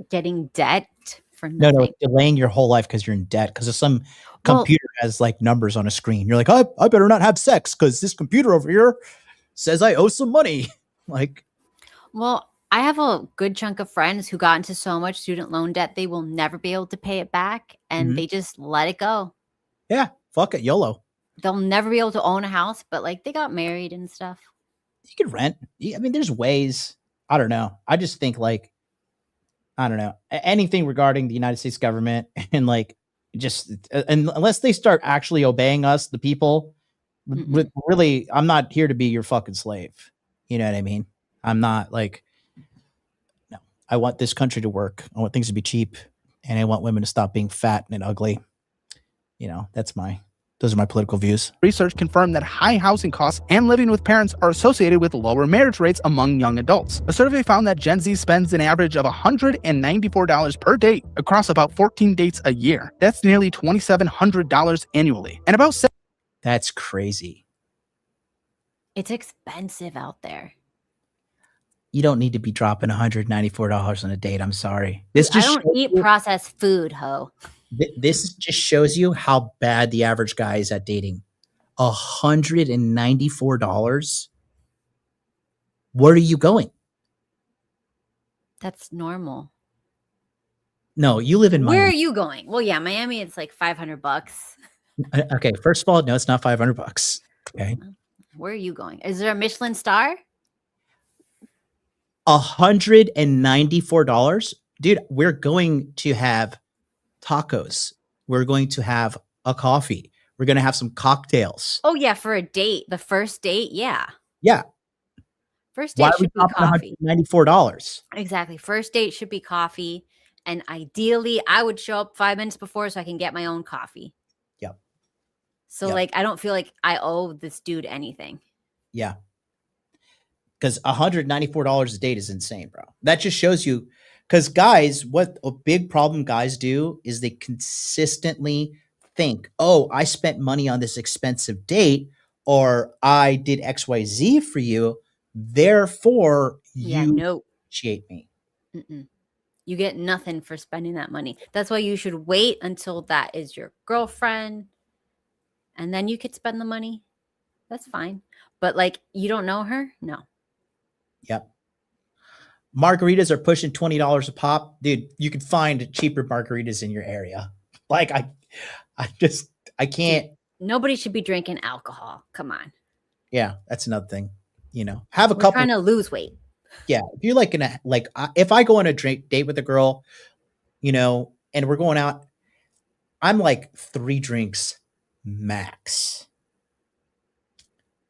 Getting debt for No, nothing. delaying your whole life because you're in debt because of some computer has like numbers on a screen. You're like, I better not have sex because this computer over here says I owe some money. Like, Well, I have a good chunk of friends who got into so much student loan debt they will never be able to pay it back, and they just let it go. yeah, fuck it, YOLO. They'll never be able to own a house, but like they got married and stuff. You can rent. I mean, there's ways. I don't know. I just think like, I don't know, anything regarding the United States government and like just unless they start actually obeying us, the people, really, I'm not here to be your fucking slave. You know what I mean? I'm not like, no, I want this country to work. I want things to be cheap, and I want women to stop being fat and ugly. You know, those are my political views. Research confirmed that high housing costs and living with parents are associated with lower marriage rates among young adults. A survey found that Gen Z spends an average of $194 per date across about 14 dates a year. That's nearly $2,700 annually. And about That's crazy. It's expensive out there. You don't need to be dropping $194 on a date. I'm sorry. I don't eat processed food, ho. This just shows you how bad the average guy is at dating. $194. Where are you going? That's normal. No, you live in Miami. Where are you going? Well, yeah, Miami, it's like $500. Okay, first of all, no, it's not $500. Okay. Where are you going? Is there a Michelin star? $194. Dude, we're going to have tacos. We're going to have a coffee. We're going to have some cocktails. Oh, yeah, for a date. The first date, yeah. Yeah. First date should be coffee. $194. Exactly. First date should be coffee. And ideally, I would show up 5 minutes before so I can get my own coffee. Yep. So, like, I don't feel like I owe this dude anything. Yeah. Because $194 a date is insane, bro. That just shows you, because guys, what a big problem guys do is they consistently think, oh, I spent money on this expensive date, or I did XYZ for you, therefore you appreciate me. You get nothing for spending that money. That's why you should wait until that is your girlfriend, and then you could spend the money. That's fine. But like, you don't know her? No. Yep. Margaritas are pushing $20 a pop. Dude, you can find cheaper margaritas in your area. Like, I can't. Nobody should be drinking alcohol. Come on. Yeah, that's another thing. You know, have a We're couple. trying to lose weight. Yeah, if you're like if I go on a date with a girl, you know, and we're going out, I'm like 3 drinks max.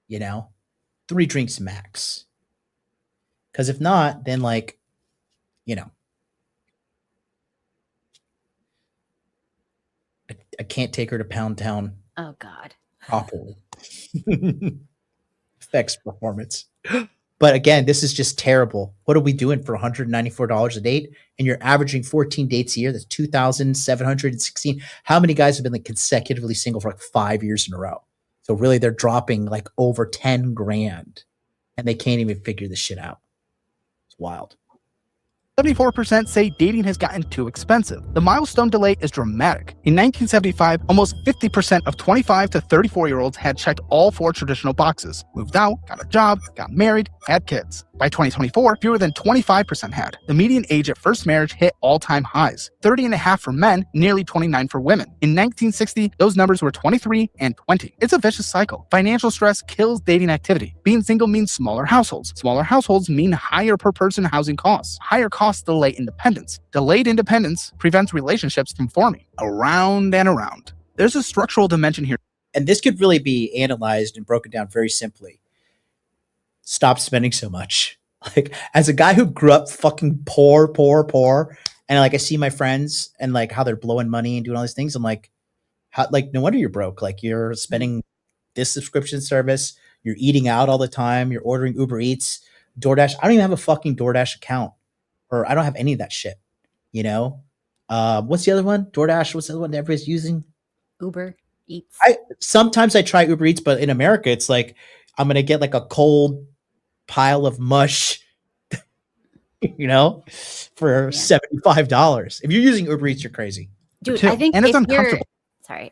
You know, 3 drinks max. Because if not, then like, you know, I can't take her to Pound Town. Oh God. Properly. Affects performance. But again, this is just terrible. What are we doing for $194 a date? And you're averaging 14 dates a year. That's 2,716. How many guys have been like consecutively single for like 5 years in a row? So really they're dropping like over 10 grand and they can't even figure this shit out. It's wild. 74% say dating has gotten too expensive. The milestone delay is dramatic. In 1975, almost 50% of 25 to 34-year-olds had checked all 4 traditional boxes: moved out, got a job, got married, had kids. By 2024, fewer than 25% had. The median age at first marriage hit all-time highs: 30.5 for men, nearly 29 for women. In 1960, those numbers were 23 and 20. It's a vicious cycle. Financial stress kills dating activity. Being single means smaller households. Smaller households mean higher per-person housing costs. Higher costs delay independence. Delayed independence prevents relationships from forming. Around and around. There's a structural dimension here. And this could really be analyzed and broken down very simply. Stop spending so much. Like, as a guy who grew up fucking poor, And like I see my friends and like how they're blowing money and doing all these things. I'm like, how, like no wonder you're broke. Like you're spending this subscription service, you're eating out all the time, you're ordering Uber Eats, DoorDash. I don't even have a fucking DoorDash account, or I don't have any of that shit. You know, what's the other one? DoorDash. What's the other one that everybody's using? Uber Eats. Sometimes I try Uber Eats, but in America, it's like I'm gonna get like a cold pile of mush, you know, for $75. If you're using Uber Eats, you're crazy. Dude, I think and it's if you're uncomfortable.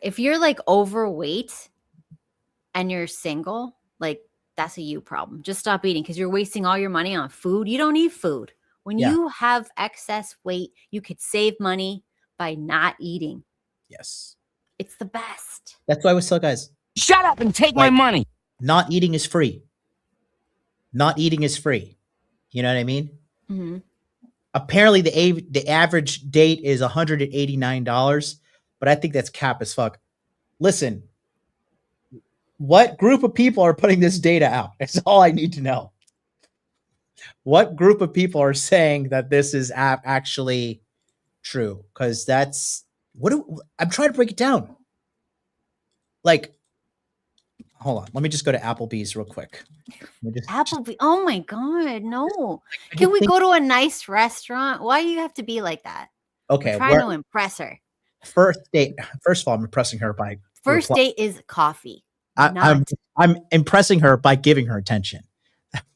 if you're like overweight and you're single, like that's a you problem. Just stop eating because you're wasting all your money on food. You don't need food. When you have excess weight, you could save money by not eating. Yes. It's the best. That's why I always tell guys, Shut up and take my money. not eating is free. Not eating is free. You know what I mean? Mm-hmm. Apparently the average date is $189, but I think that's cap as fuck. Listen, what group of people are putting this data out? That's all I need to know. What group of people are saying that this is actually true? Because that's I'm trying to break it down. Like, hold on. Let me just go to Applebee's real quick. Applebee's. Oh my God, no. Can we go to a nice restaurant? Why do you have to be like that? Okay. I'm trying to impress her. First date. First of all, I'm impressing her by first date is coffee. I'm impressing her by giving her attention.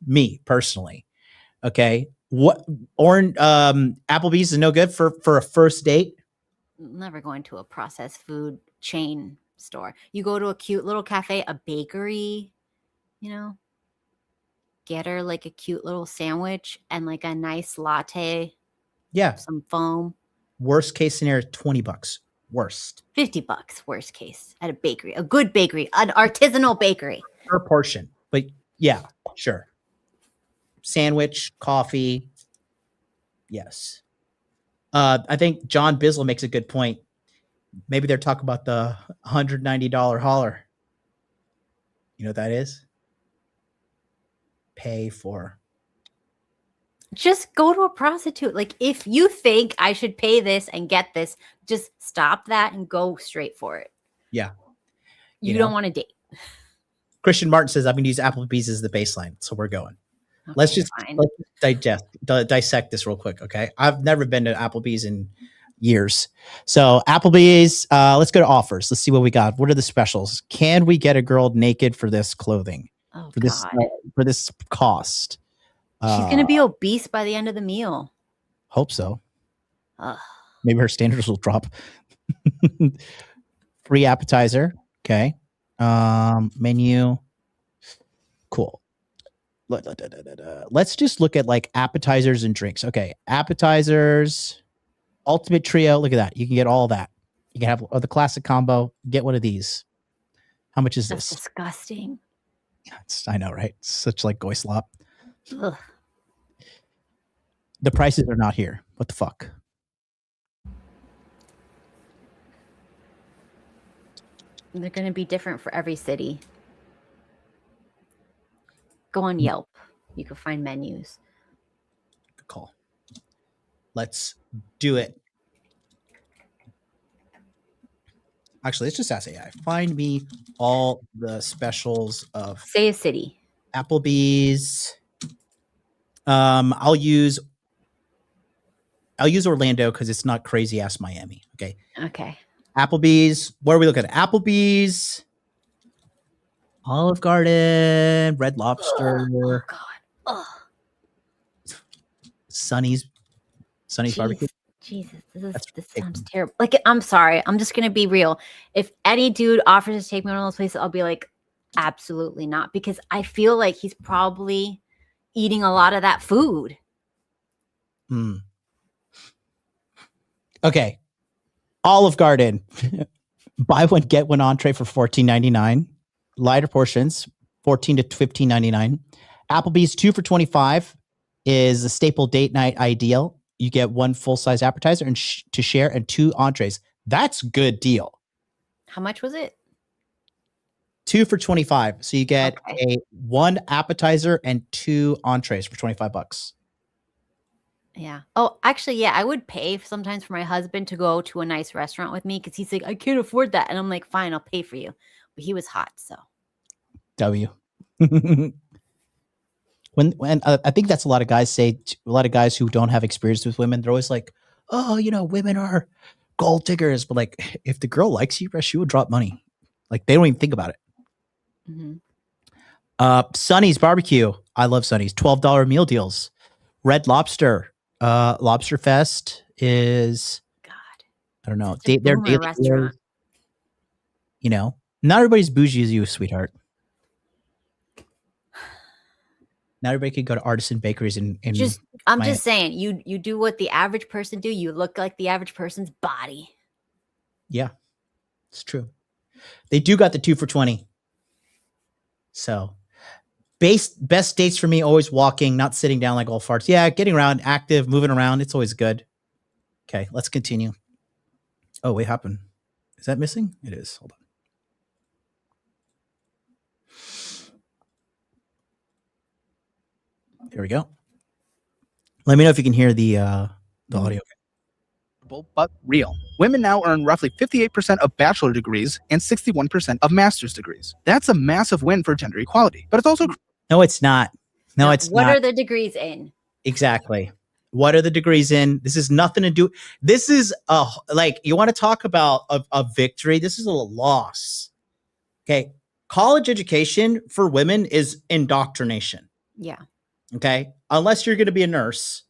Me personally. Okay. Applebee's is no good for a first date? Never going to a processed food chain store. You go to a cute little cafe, a bakery, you know, get her like a cute little sandwich and like a nice latte. Yeah. Some foam. Worst case scenario, $20. Worst. $50, worst case, at a bakery, a good bakery, an artisanal bakery. Per portion. But yeah, sure. Sandwich, coffee. Yes. I think John Bizzle makes a good point. Maybe they're talking about the $190 hauler. You know what that is? Pay for. Just go to a prostitute. Like, if you think I should pay this and get this, just stop that and go straight for it. Yeah. You don't want to date. Christian Martin says, I'm going to use Applebee's as the baseline. So we're going. Okay, let's dissect this real quick. Okay. I've never been to Applebee's in years. So Applebee's, let's go to offers. Let's see what we got. What are the specials? Can we get a girl naked for this clothing? Oh, for this cost? She's going to be obese by the end of the meal. Hope so. Maybe her standards will drop. Free appetizer. Okay. Menu. Cool. Let's just look at like appetizers and drinks. Okay. Appetizers, ultimate trio. Look at that. You can get all that. You can have the classic combo. Get one of these. How much is this? Disgusting. I know, right? It's such like goy slop. Ugh. The prices are not here. What the fuck? They're going to be different for every city. Go on Yelp. You can find menus. Good call. Let's do it. Actually, let's just ask AI. Find me all the specials of say a city. Applebee's. I'll use Orlando because it's not crazy ass Miami. Okay. Okay. Applebee's. What are we looking at? Applebee's, Olive Garden, Red Lobster. Oh God. Oh. Sonny's barbecue. Jesus, this sounds terrible. Like, I'm sorry. I'm just gonna be real. If any dude offers to take me to one of those places, I'll be like, absolutely not, because I feel like he's probably eating a lot of that food. Okay. Olive Garden. Buy one, get one entree for $14.99. Lighter portions, $14 to $15.99. Applebee's 2 for $25 is a staple date night ideal. You get one full-size appetizer and to share and 2 entrees. That's good deal. How much was it? 2 for $25. So you get a 1 appetizer and 2 entrees for $25. Yeah. Oh, actually, yeah, I would pay sometimes for my husband to go to a nice restaurant with me because he's like, I can't afford that. And I'm like, fine, I'll pay for you. But he was hot. So, W. when I think that's a lot of guys say, a lot of guys who don't have experience with women, they're always like, oh, women are gold diggers. But like, if the girl likes you, bro, she would drop money. Like, they don't even think about it. mhm. Sonny's Barbecue. I love Sonny's. $12 meal deals. Red Lobster. Lobster Fest is, God, I don't know. such a Their boomer daily restaurant. deals, not everybody's bougie as you, sweetheart. Not everybody can go to artisan bakeries and I'm my- just saying, you do what the average person do. You look like the average person's body. yeah, it's true. They do got the 2 for $20. So best dates for me, always walking, not sitting down like all farts. Yeah, getting around, active, moving around. It's always good. Okay, let's continue. Oh, wait, happened. Is that missing? It is. Hold on. Here we go. Let me know if you can hear the audio. But real. Women now earn roughly 58% of bachelor degrees and 61% of master's degrees. That's a massive win for gender equality. But it's also No, it's not. No, Now, it's what not. are the degrees in? Exactly. What are the degrees in? This is nothing to do. This is like, you want to talk about a victory. This is a loss. Okay. College education for women is indoctrination. Yeah. Okay. Unless you're going to be a nurse,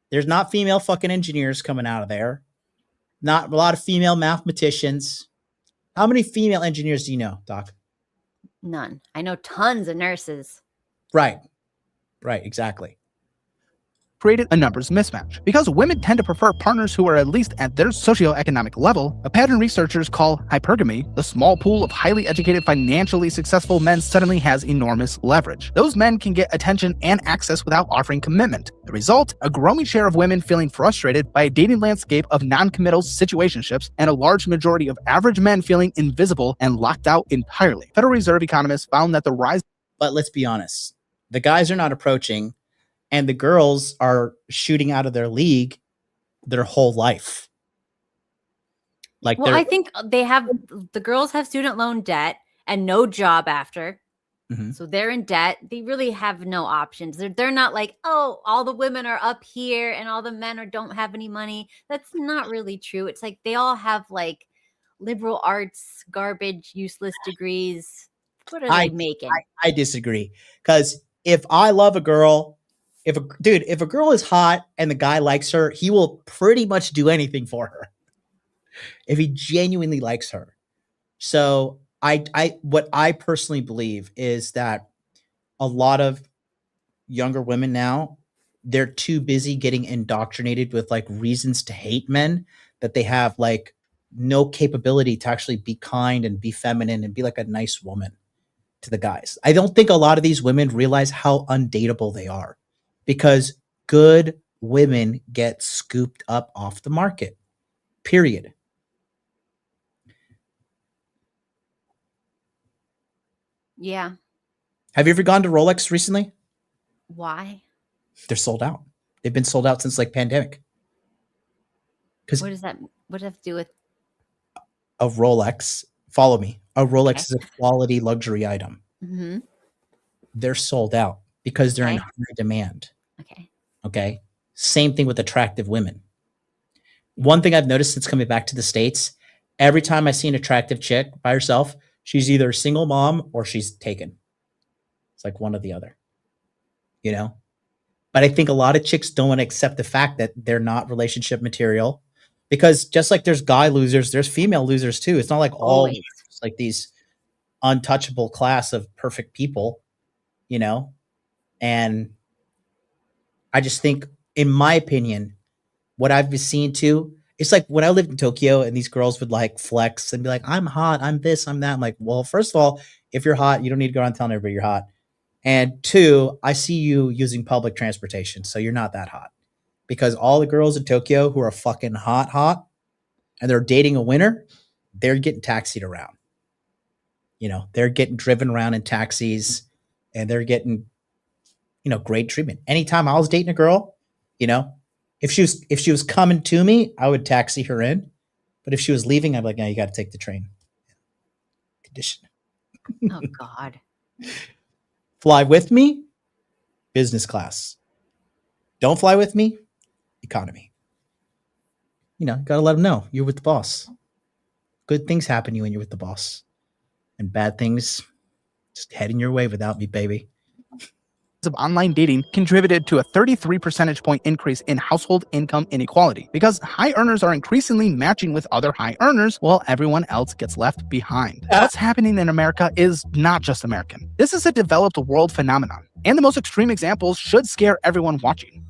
there's not female fucking engineers coming out of there. Not a lot of female mathematicians. How many female engineers do you know, Doc? None. I know tons of nurses. Right. Right. Exactly. created a numbers mismatch. Because women tend to prefer partners who are at least at their socioeconomic level, a pattern researchers call hypergamy, the small pool of highly educated, financially successful men suddenly has enormous leverage. Those men can get attention and access without offering commitment. The result, a growing share of women feeling frustrated by a dating landscape of non-committal situationships and a large majority of average men feeling invisible and locked out entirely. Federal Reserve economists found that the rise... But let's be honest, the guys are not approaching, and the girls are shooting out of their league their whole life. Like, well, I think the girls have student loan debt and no job after. Mhm. So they're in debt. They really have no options. They're not like, oh, all the women are up here and all the men don't have any money. That's not really true. It's like they all have like liberal arts, garbage, useless degrees. What are they making? I disagree. Because if I love a girl, if a girl is hot and the guy likes her, he will pretty much do anything for her if he genuinely likes her. So what I personally believe is that a lot of younger women now, they're too busy getting indoctrinated with like reasons to hate men that they have like no capability to actually be kind and be feminine and be like a nice woman to the guys. I don't think a lot of these women realize how undateable they are, because good women get scooped up off the market. Period. Yeah. Have you ever gone to Rolex recently? Why? They're sold out. They've been sold out since like pandemic. Because What does that have to do with? a Rolex, follow me. A Rolex Okay. is a quality luxury item. Mm-hmm. They're sold out because they're in Okay. high demand. Okay. Okay. Same thing with attractive women. One thing I've noticed since coming back to the States, every time I see an attractive chick by herself, she's either a single mom or she's taken. It's like one or the other, you know? But I think a lot of chicks don't want to accept the fact that they're not relationship material, because just like there's guy losers, there's female losers too. It's not like all Always. like these untouchable class of perfect people, you know? And I just think, in my opinion, what I've been seeing too, it's like when I lived in Tokyo and these girls would like flex and be like, I'm hot, I'm this, I'm that. I'm like, well, first of all, if you're hot, you don't need to go around telling everybody you're hot. And two, I see you using public transportation, so you're not that hot. Because all the girls in Tokyo who are fucking hot, and they're dating a winner, they're getting taxied around. You know, they're getting driven around in taxis, and they're getting, great treatment. Anytime I was dating a girl, If she was coming to me, I would taxi her in. But if she was leaving, I'd be like, no, you got to take the train. Condition. Oh God. Fly with me, business class. Don't fly with me, economy. Gotta let them know you're with the boss. Good things happen to you when you're with the boss, and bad things just heading your way without me, baby. Of online dating contributed to a 33 percentage point increase in household income inequality because high earners are increasingly matching with other high earners while everyone else gets left behind. What's happening in America is not just American. This is a developed world phenomenon, and the most extreme examples should scare everyone watching.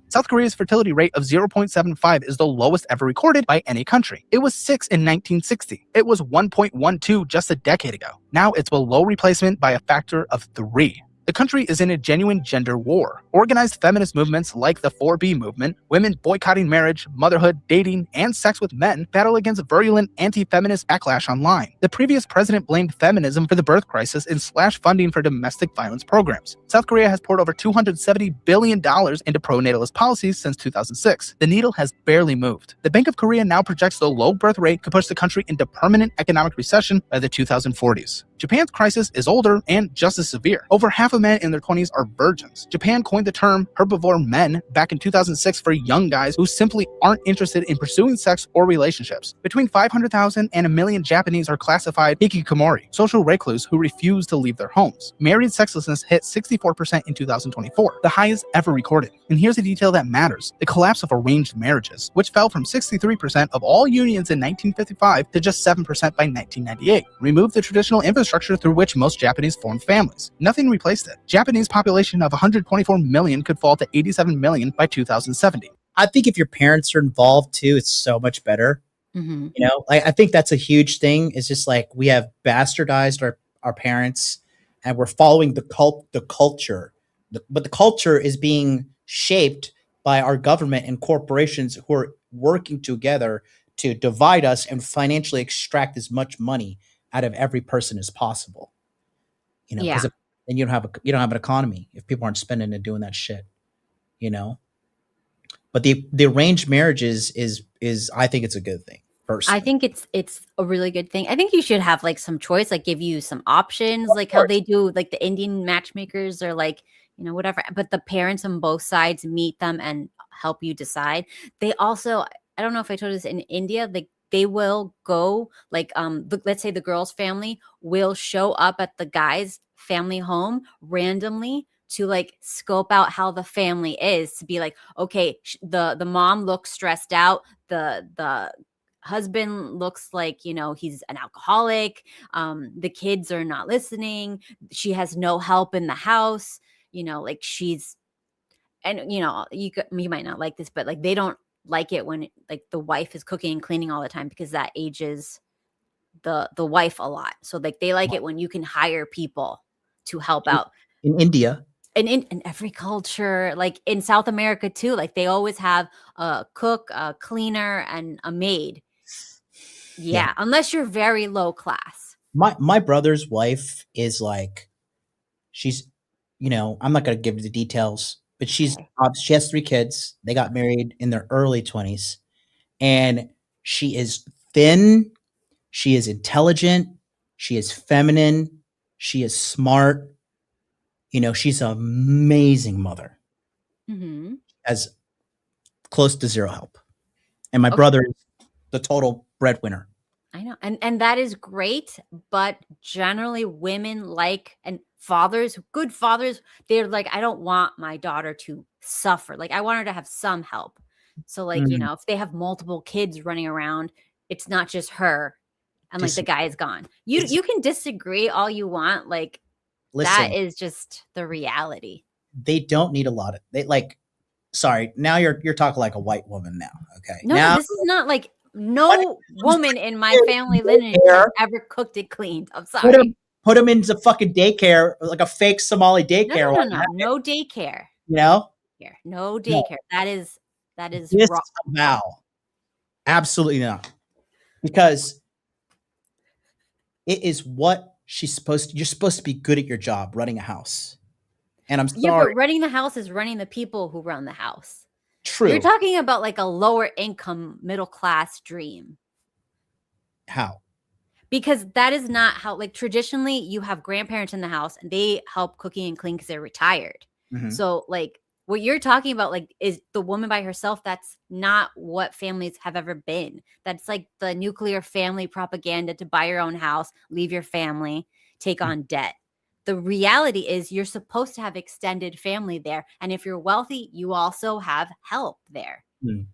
South Korea's fertility rate of 0.75 is the lowest ever recorded by any country. It was 6 in 1960. It was 1.12 just a decade ago. Now it's below replacement by a factor of 3. The country is in a genuine gender war. Organized feminist movements like the 4B movement, women boycotting marriage, motherhood, dating, and sex with men battle against virulent anti-feminist backlash online. The previous president blamed feminism for the birth crisis and slashed funding for domestic violence programs. South Korea has poured over $270 billion into pro-natalist policies since 2006. The needle has barely moved. The Bank of Korea now projects the low birth rate could push the country into permanent economic recession by the 2040s. Japan's crisis is older and just as severe. Over half of men in their 20s are virgins. Japan coined the term herbivore men back in 2006 for young guys who simply aren't interested in pursuing sex or relationships. Between 500,000 and 1 million Japanese are classified hikikomori, social recluse who refuse to leave their homes. Married sexlessness hit 64% in 2024, the highest ever recorded. And here's a detail that matters: the collapse of arranged marriages, which fell from 63% of all unions in 1955 to just 7% by 1998. Removed the traditional infrastructure through which most Japanese formed families. Nothing replaced it. Japanese population of 124 million could fall to 87 million by 2070. I think if your parents are involved too, it's so much better. Mm-hmm. I think that's a huge thing. It's just like we have bastardized our parents, and we're following the culture. But the culture is being shaped by our government and corporations who are working together to divide us and financially extract as much money out of every person as possible. Yeah. Because then you don't have an economy if people aren't spending and doing that shit. But the arranged marriages is I think it's a good thing. Personally. I think it's a really good thing. I think you should have like some choice, like give you some options, like how they do, like the Indian matchmakers or like, whatever. But the parents on both sides meet them and help you decide. They also, I don't know if I told you this, in India, like they will go like, let's say the girl's family will show up at the guy's family home randomly to like scope out how the family is, to be like, okay, the mom looks stressed out. The husband looks like, he's an alcoholic. The kids are not listening. She has no help in the house, like she's, and you might not like this, but like they don't like it when like the wife is cooking and cleaning all the time, because that ages the wife a lot. So like they like it when you can hire people to help out. In India. And in every culture, like in South America too, like they always have a cook, a cleaner, and a maid. Yeah, unless you're very low class. My brother's wife is like, she's, I'm not going to give you the details, but she has 3 kids. They got married in their early 20s, and she is thin. She is intelligent. She is feminine. She is smart. She's an amazing mother. Mm-hmm. Has close to zero help. And my brother is the total breadwinner. I know. And that is great. But generally women and good fathers, they're like, I don't want my daughter to suffer. Like I want her to have some help. So like, if they have multiple kids running around, it's not just her and like the guy is gone. You can disagree all you want. Like, listen, that is just the reality. They don't need a lot of sorry, now you're talking like a white woman now. Okay. No, now, this is not like no woman in my family lineage has ever cooked it cleaned. I'm sorry. Put them into fucking daycare, like a fake Somali daycare. No daycare. No daycare. No. That is wrong. Disavow. Absolutely not. Because it is what you're supposed to be good at your job, running a house. And I'm Yeah, sorry. but running the house is running the people who run the house. True. You're talking about like a lower income, middle class dream. How? Because that is not how, like, traditionally you have grandparents in the house and they help cooking and clean because they're retired. Mhm. So like what you're talking about, like, is the woman by herself. That's not what families have ever been. That's like the nuclear family propaganda to buy your own house, leave your family, take on debt. The reality is you're supposed to have extended family there. And if you're wealthy, you also have help there. Mm.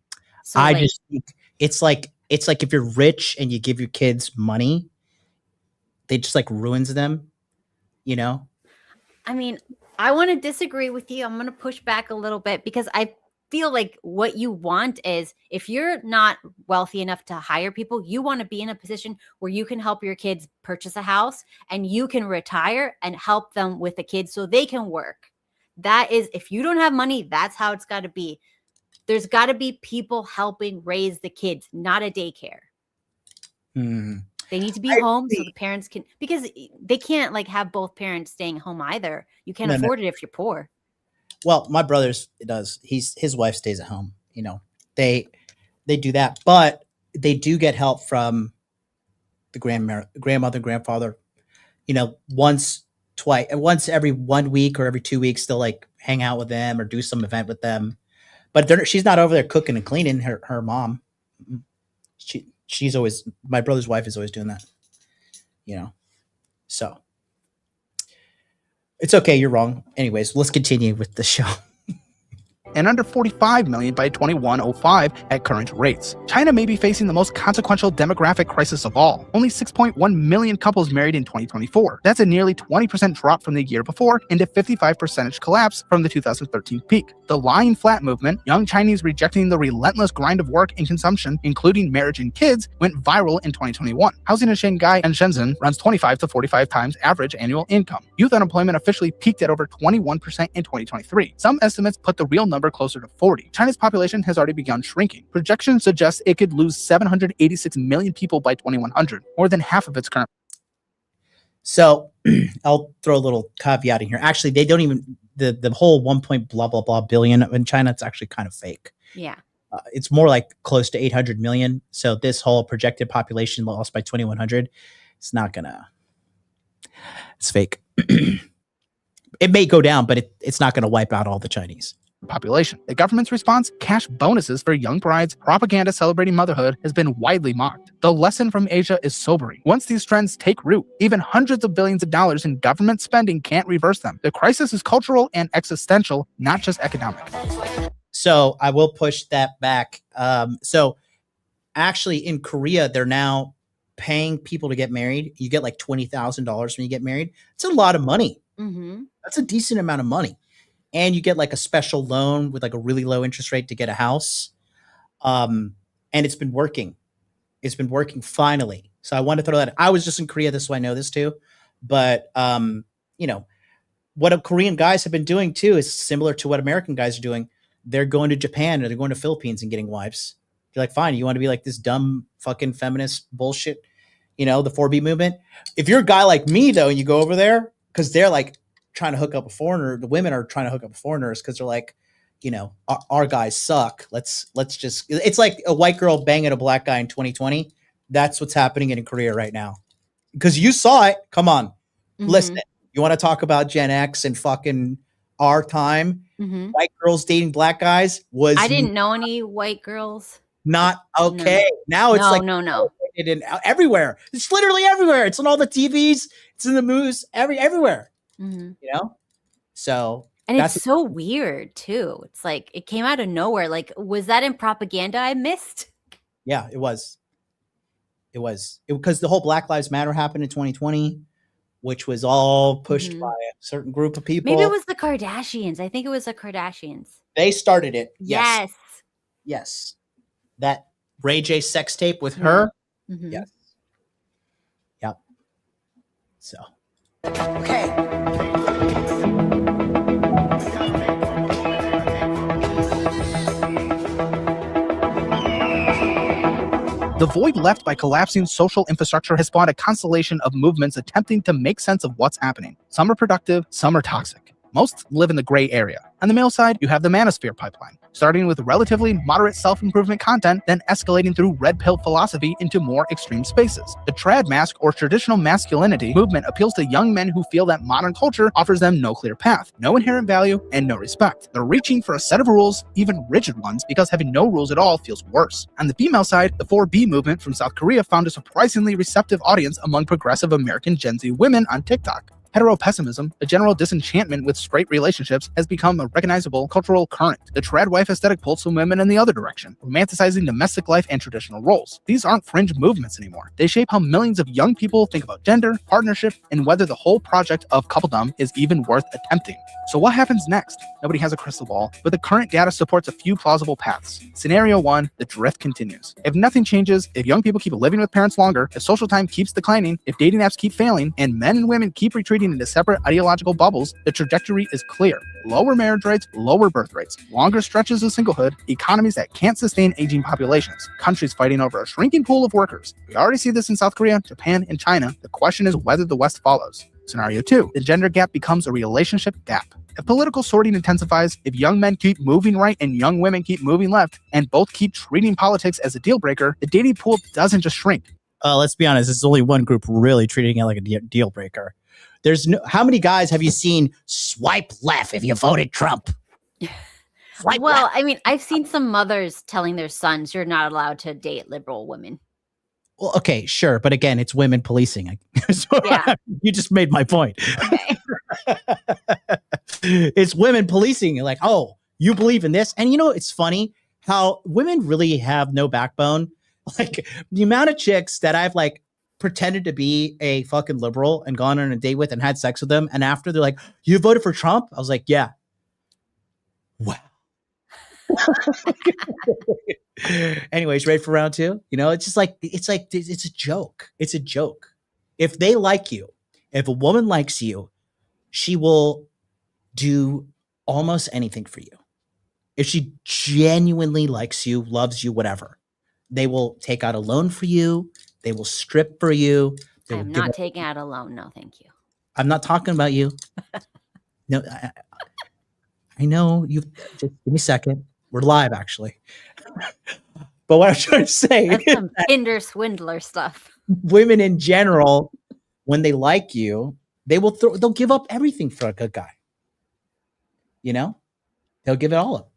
So I like, just think it's like if you're rich and you give your kids money, they just like ruins them, you know? I mean, I want to disagree with you. I'm going to push back a little bit because I feel like what you want is, if you're not wealthy enough to hire people, you want to be in a position where you can help your kids purchase a house and you can retire and help them with the kids so they can work. That is, if you don't have money, that's how it's got to be. There's got to be people helping raise the kids, not a daycare. Mm. They need to be home so the parents can, because they can't like have both parents staying home either. You can't afford it if you're poor. Well, my brother's does. His wife stays at home. You know, they do that, but they do get help from the grandmother, grandfather. You know, once every 1 week or every 2 weeks, they'll like hang out with them or do some event with them. But she's not over there cooking and cleaning. Her mom, she's always, my brother's wife is always doing that. You know, so it's okay. You're wrong. Anyways, let's continue with the show. And under 45 million by 2105 at current rates. China may be facing the most consequential demographic crisis of all. Only 6.1 million couples married in 2024. That's a nearly 20% drop from the year before and a 55% collapse from the 2013 peak. The lying flat movement, young Chinese rejecting the relentless grind of work and consumption, including marriage and kids, went viral in 2021. Housing in Shanghai and Shenzhen runs 25 to 45 times average annual income. Youth unemployment officially peaked at over 21% in 2023. Some estimates put the real number closer to 40. China's population has already begun shrinking. Projections suggest it could lose 786 million people by 2100, more than half of its current. So I'll throw a little caveat in here. Actually, they don't even, the whole 1 point blah, blah, blah billion in China, it's actually kind of fake. Yeah. It's more like close to 800 million. So this whole projected population loss by 2100, it's not gonna, it's fake. It may go down, but it's not going to wipe out all the Chinese population. The government's response, cash bonuses for young brides, propaganda celebrating motherhood, has been widely mocked. The lesson from Asia is sobering. Once these trends take root, even hundreds of billions of dollars in government spending can't reverse them. The crisis is cultural and existential, not just economic. So I will push that back. So actually in Korea, they're now paying people to get married. You get like $20,000 when you get married. It's a lot of money. Mm-hmm. That's a decent amount of money. And you get like a special loan with like a really low interest rate to get a house. And it's been working. It's been working finally. So I want to throw that. I was just in Korea, this is why I know this too. But, you know, what Korean guys have been doing too is similar to what American guys are doing. They're going to Japan or they're going to Philippines and getting wives. They're like, fine, you want to be like this dumb fucking feminist bullshit, you know, the 4B movement. If you're a guy like me though, and you go over there, because they're like trying to hook up a foreigner, the women are trying to hook up foreigners because they're like, you know, our guys suck. Let's just, it's like a white girl banging a black guy in 2020. That's what's happening in Korea right now. Because you saw it. Come on. Mm-hmm. Listen, you want to talk about Gen X and fucking our time? Mm-hmm. White girls dating black guys was I didn't know any white girls. not okay. Now it's no. It everywhere. It's literally everywhere. It's on all the TVs. It's in the movies. Everywhere. Mm-hmm. You know. So and it's so weird too. It's like it came out of nowhere. Like, was that in propaganda I missed? Yeah, it was. It was because the whole Black Lives Matter happened in 2020, which was all pushed by a certain group of people. Maybe it was the Kardashians. I think it was the Kardashians. They started it. Yes. Yes. That Ray J sex tape with her. Mm-hmm. Yes. Yep. So. Okay. The void left by collapsing social infrastructure has spawned a constellation of movements attempting to make sense of what's happening. Some are productive, some are toxic. Most live in the gray area. On the male side, you have the manosphere pipeline, starting with relatively moderate self-improvement content, then escalating through red pill philosophy into more extreme spaces. The trad mask, or traditional masculinity, movement appeals to young men who feel that modern culture offers them no clear path, no inherent value, and no respect. They're reaching for a set of rules, even rigid ones, because having no rules at all feels worse. On the female side, the 4B movement from South Korea found a surprisingly receptive audience among progressive American Gen Z women on TikTok. Hetero-pessimism, a general disenchantment with straight relationships, has become a recognizable cultural current. The trad wife aesthetic pulls some women in the other direction, romanticizing domestic life and traditional roles. These aren't fringe movements anymore. They shape how millions of young people think about gender, partnership, and whether the whole project of coupledom is even worth attempting. So what happens next? Nobody has a crystal ball, but the current data supports a few plausible paths. Scenario 1, the drift continues. If nothing changes, if young people keep living with parents longer, if social time keeps declining, if dating apps keep failing, and men and women keep retreating into separate ideological bubbles, the trajectory is clear. Lower marriage rates, lower birth rates, longer stretches of singlehood, economies that can't sustain aging populations, countries fighting over a shrinking pool of workers. We already see this in South Korea, Japan, and China. The question is whether the West follows. Scenario 2, the gender gap becomes a relationship gap. If political sorting intensifies, if young men keep moving right and young women keep moving left, and both keep treating politics as a deal breaker, the dating pool doesn't just shrink. Let's be honest, there's only one group really treating it like a deal breaker. There's no, how many guys have you seen swipe left if you voted Trump? Well, left. I mean, I've seen some mothers telling their sons you're not allowed to date liberal women. Well, okay, sure. But again, it's women policing. So yeah. You just made my point. Okay. It's women policing. Like, oh, you believe in this? And you know, it's funny how women really have no backbone. Like the amount of chicks that I've like pretended to be a fucking liberal and gone on a date with and had sex with them. And after they're like, you voted for Trump? I was like, yeah. Wow. Anyways, ready for round two? You know, it's just like, it's a joke. It's a joke. If they like you, if a woman likes you, she will do almost anything for you. If she genuinely likes you, loves you, whatever, they will take out a loan for you. They will strip for you. I'm not taking out a loan. No, thank you. I'm not talking about you. No, I know you. Just give me a second. We're live, actually. But what I'm trying to say that's some Tinder swindler stuff. Women in general, when they like you, they'll give up everything for a good guy. You know, they'll give it all up.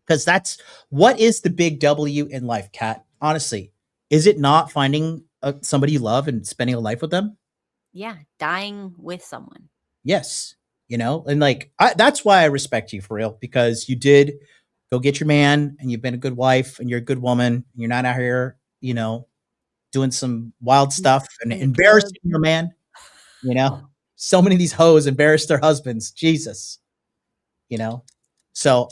Because that's what is the big W in life, Kat. Honestly, is it not finding somebody you love and spending a life with them? Yeah, dying with someone. Yes, you know, and like that's why I respect you for real, because you did go get your man, and you've been a good wife, and you're a good woman. And you're not out here, you know, doing some wild stuff and embarrassing your man. You know, so many of these hoes embarrass their husbands. Jesus, you know, so.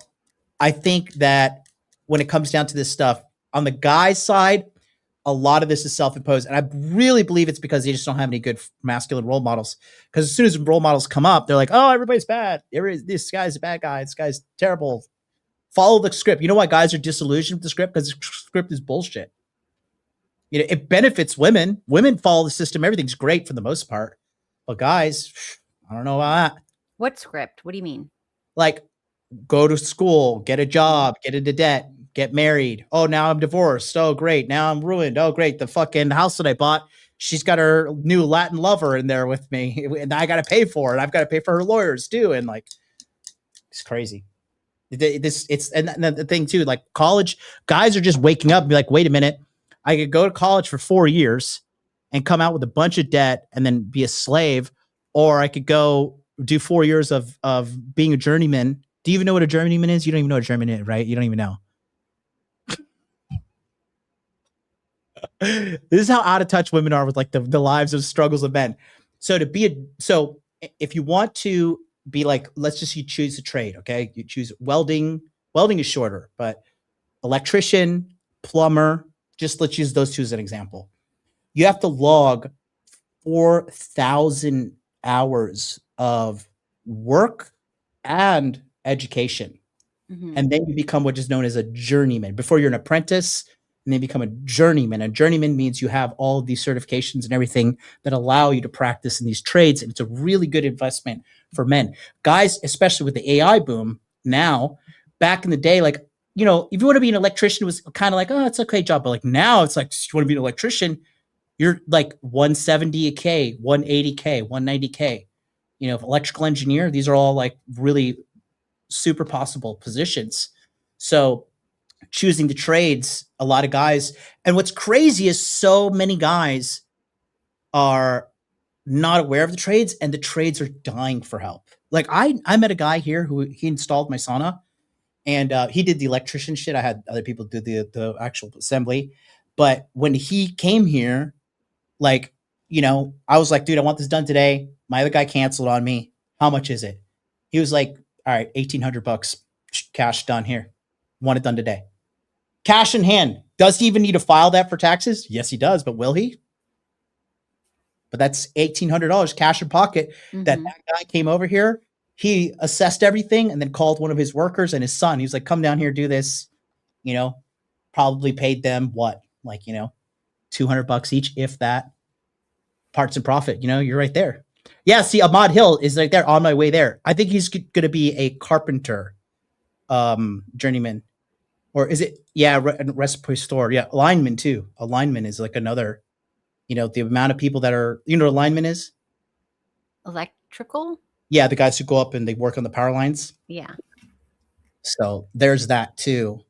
I think that when it comes down to this stuff, on the guy's side, a lot of this is self-imposed. And I really believe it's because they just don't have any good masculine role models. Because as soon as role models come up, they're like, oh, everybody's bad. This guy's a bad guy. This guy's terrible. Follow the script. You know why guys are disillusioned with the script? Because the script is bullshit. You know, it benefits women. Women follow the system. Everything's great for the most part. But guys, I don't know about that. What script? What do you mean? Like, go to school, get a job, get into debt, get married. Oh, now I'm divorced. Oh, great. Now I'm ruined. Oh, great. The fucking house that I bought, she's got her new Latin lover in there with me, and I got to pay for it. I've got to pay for her lawyers too. And like, it's crazy. And the thing too, like college guys are just waking up and be like, wait a minute, I could go to college for 4 years and come out with a bunch of debt and then be a slave, or I could go do 4 years of being a journeyman. Do you even know what a journeyman is? You don't even know what a journeyman is, right? You don't even know. This is how out of touch women are with like the lives of struggles of men. So if you want to be like, let's just you choose a trade, okay? You choose welding. Welding is shorter, but electrician, plumber, just let's use those two as an example. You have to log 4,000 hours of work and education. Mm-hmm. And then you become what is known as a journeyman. Before you're an apprentice, and they become a journeyman. A journeyman means you have all of these certifications and everything that allow you to practice in these trades. And it's a really good investment for men. Guys, especially with the AI boom now, back in the day, like, you know, if you want to be an electrician, it was kind of like, oh, it's a okay job. But like now it's like, you want to be an electrician, you're like 170K, 180K, 190K. You know, electrical engineer, these are all like really super possible positions. So choosing the trades, a lot of guys, and what's crazy is so many guys are not aware of the trades, and the trades are dying for help. Like I met a guy here who he installed my sauna, and he did the electrician shit. I had other people do the actual assembly, but when he came here, like, you know, I was like, dude, I want this done today. My other guy canceled on me. How much is it? He was like, all right, $1,800 cash done here. Want it done today. Cash in hand. Does he even need to file that for taxes? Yes, he does, but will he? But that's $1,800 cash in pocket. That guy came over here. He assessed everything and then called one of his workers and his son. He was like, come down here, do this. You know, probably paid them what? Like, you know, $200 each, if that. Parts and profit, you know, you're right there. Yeah, see, Ahmad Hill is right there on my way there. I think he's going to be a carpenter journeyman. Or is it, yeah, recipe store. Yeah, lineman too. A lineman is like another, you know, the amount of people that are, you know what a lineman is? Electrical? Yeah, the guys who go up and they work on the power lines. Yeah. So there's that too.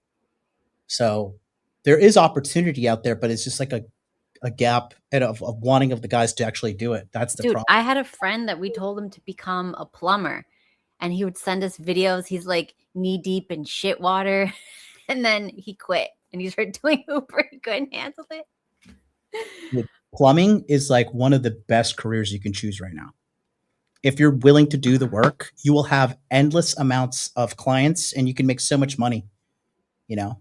So there is opportunity out there, but it's just like a gap of wanting of the guys to actually do it. That's the problem. I had a friend that we told him to become a plumber, and he would send us videos. He's like knee deep in shit water, and then he quit and he started doing Uber. He couldn't handle it. Plumbing is like one of the best careers you can choose right now. If you're willing to do the work, you will have endless amounts of clients and you can make so much money, you know.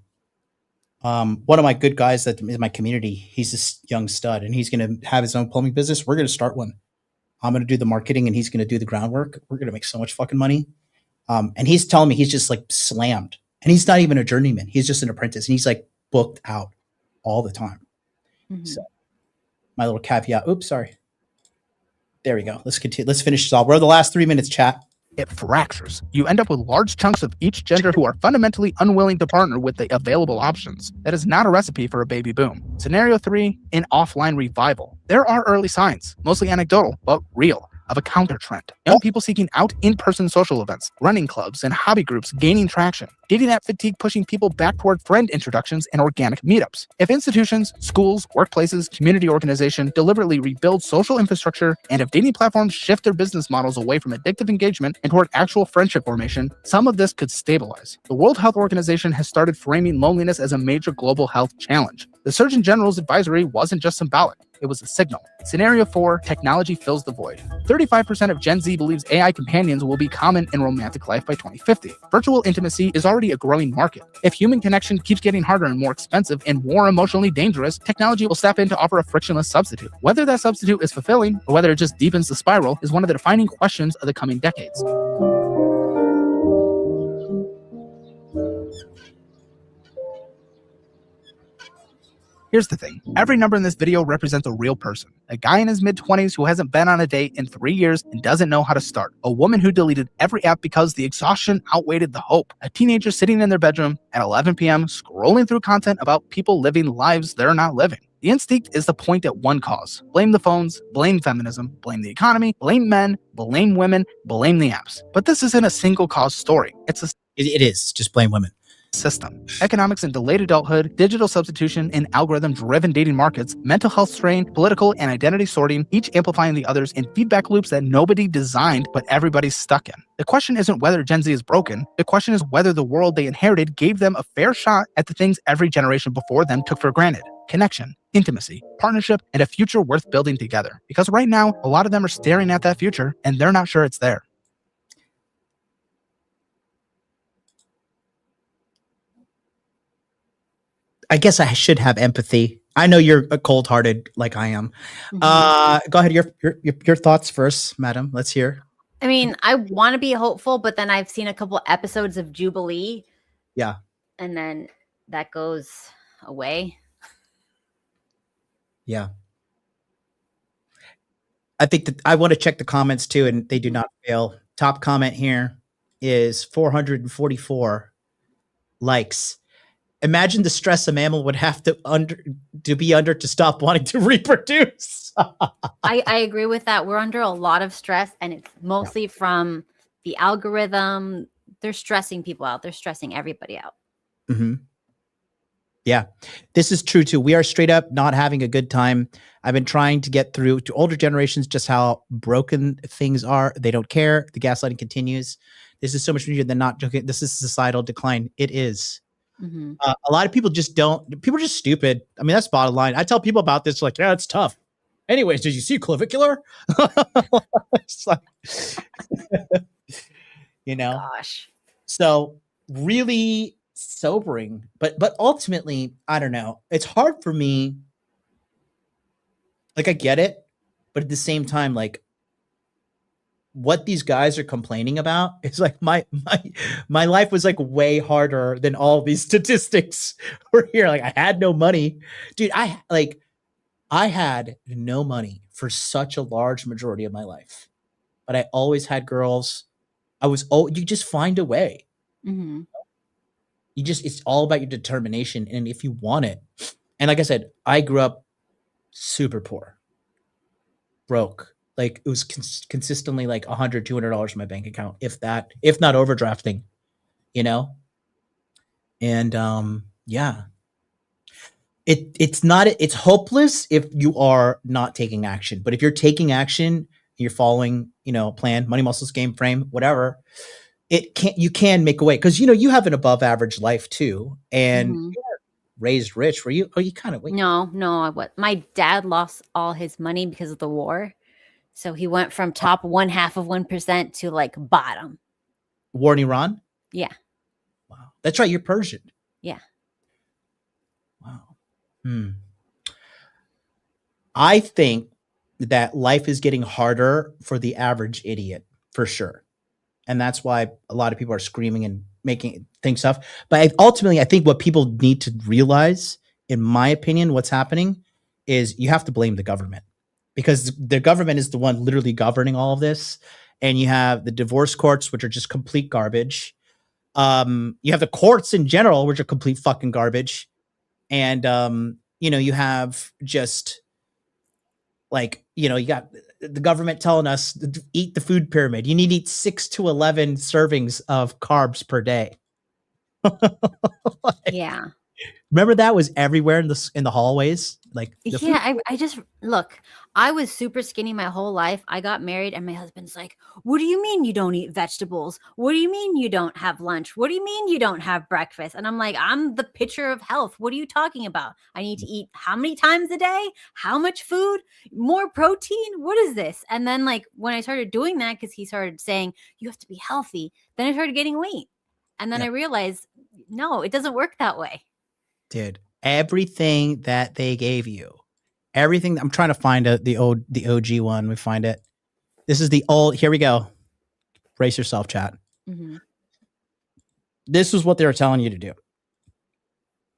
One of my good guys that in my community, he's this young stud and he's going to have his own plumbing business. We're going to start one. I'm going to do the marketing and he's going to do the groundwork. We're going to make so much fucking money. And he's telling me he's just like slammed, and he's not even a journeyman. He's just an apprentice, and he's like booked out all the time. So my little caveat. Oops, sorry. There we go. Let's continue. Let's finish this off. We're in the last 3 minutes, chat. It fractures. You end up with large chunks of each gender who are fundamentally unwilling to partner with the available options. That is not a recipe for a baby boom. Scenario 3, an offline revival. There are early signs, mostly anecdotal, but real, of a counter trend. Young people seeking out in-person social events, running clubs, and hobby groups gaining traction. Dating app fatigue pushing people back toward friend introductions and organic meetups. If institutions, schools, workplaces, community organizations deliberately rebuild social infrastructure, and if dating platforms shift their business models away from addictive engagement and toward actual friendship formation, some of this could stabilize. The World Health Organization has started framing loneliness as a major global health challenge. The Surgeon General's advisory wasn't just symbolic. It was a signal. Scenario 4, technology fills the void. 35% of Gen Z believes AI companions will be common in romantic life by 2050. Virtual intimacy is already a growing market. If human connection keeps getting harder and more expensive and more emotionally dangerous, technology will step in to offer a frictionless substitute. Whether that substitute is fulfilling or whether it just deepens the spiral is one of the defining questions of the coming decades. Here's the thing. Every number in this video represents a real person. A guy in his mid-20s who hasn't been on a date in 3 years and doesn't know how to start. A woman who deleted every app because the exhaustion outweighed the hope. A teenager sitting in their bedroom at 11 p.m. scrolling through content about people living lives they're not living. The instinct is to point at one cause. Blame the phones, blame feminism, blame the economy, blame men, blame women, blame the apps. But this isn't a single cause story. It is. Just blame women. System. Economics and delayed adulthood, digital substitution, and algorithm-driven dating markets, mental health strain, political and identity sorting, each amplifying the others in feedback loops that nobody designed but everybody's stuck in. The question isn't whether Gen Z is broken. The question is whether the world they inherited gave them a fair shot at the things every generation before them took for granted. Connection, intimacy, partnership, and a future worth building together. Because right now, a lot of them are staring at that future, and they're not sure it's there. I guess I should have empathy. I know you're cold-hearted like I am. Go ahead. Your thoughts first, madam. Let's hear. I mean, I want to be hopeful, but then I've seen a couple episodes of Jubilee. Yeah. And then that goes away. Yeah. I think that I want to check the comments too, and they do not fail. Top comment here is 444 likes. Imagine the stress a mammal would have to be under to stop wanting to reproduce. I agree with that. We're under a lot of stress, and it's mostly from the algorithm. They're stressing people out. They're stressing everybody out. Mm-hmm. Yeah, this is true too. We are straight up not having a good time. I've been trying to get through to older generations just how broken things are. They don't care. The gaslighting continues. This is so much easier than not joking. This is societal decline. It is. Mm-hmm. A lot of people just don't. People are just stupid. I mean, that's bottom line. I tell people about this, like, yeah, it's tough. Anyways, did you see Clavicular? It's like, you know. Gosh. So really sobering, but ultimately, I don't know. It's hard for me. Like, I get it, but at the same time, like, what these guys are complaining about is like my life was like way harder than all these statistics were here. Like, I had no money, dude. I had no money for such a large majority of my life, but I always had girls. You just find a way. Mm-hmm. It's all about your determination. And if you want it, and like I said, I grew up super poor, broke. Like, it was consistently like $100, $200 in my bank account, if not overdrafting, you know? And yeah, it's hopeless if you are not taking action. But if you're taking action, you're following, plan, money, muscles, game, frame, whatever, you can make a way. Cause you have an above average life too. And Mm-hmm. you weren't raised rich. Were you? Oh, you kind of, No, my dad lost all his money because of the war. So he went from top 0.5% to like bottom. War in Iran? Yeah. Wow. That's right. You're Persian. Yeah. Wow. I think that life is getting harder for the average idiot, for sure. And that's why a lot of people are screaming and making things tough. But ultimately, I think what people need to realize, in my opinion, what's happening is you have to blame the government, because the government is the one literally governing all of this. And you have the divorce courts, which are just complete garbage. You have the courts in general, which are complete fucking garbage. And, you have just like, you got the government telling us to eat the food pyramid. You need to eat 6 to 11 servings of carbs per day. Yeah. Remember that was everywhere in the hallways? Like, I just look, I was super skinny my whole life. I got married and my husband's like, what do you mean you don't eat vegetables? What do you mean you don't have lunch? What do you mean you don't have breakfast? And I'm like, I'm the picture of health. What are you talking about? I need to eat how many times a day? How much food? More protein? What is this? And then like when I started doing that, because he started saying you have to be healthy, then I started gaining weight. And then I realized, no, it doesn't work that way. Dude, everything that they gave you, everything. I'm trying to find the OG one. We find it. This is the old. Here we go. Brace yourself, chat. Mm-hmm. This is what they were telling you to do.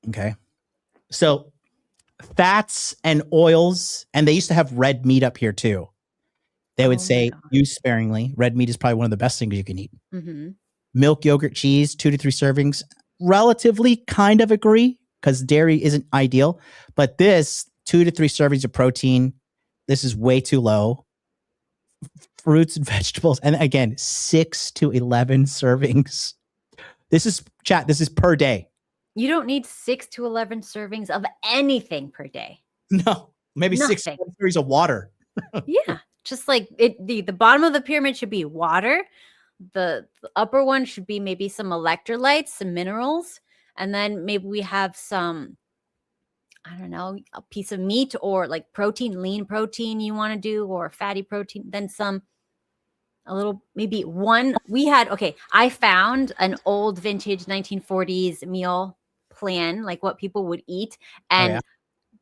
Okay. So fats and oils, and they used to have red meat up here too. They would say use sparingly. Red meat is probably one of the best things you can eat. Mm-hmm. Milk, yogurt, cheese, 2 to 3 servings. Relatively kind of agree, because dairy isn't ideal, but this 2 to 3 servings of protein, this is way too low. Fruits and vegetables, and again, 6 to 11 servings. This is per day. You don't need 6 to 11 servings of anything per day. No, maybe Nothing. 6 servings of water. Yeah, just like the bottom of the pyramid should be water. The upper one should be maybe some electrolytes, some minerals, and then maybe we have some, I don't know, a piece of meat or like protein, lean protein you want to do, or fatty protein, then a little, maybe one. I found an old vintage 1940s meal plan, like what people would eat. And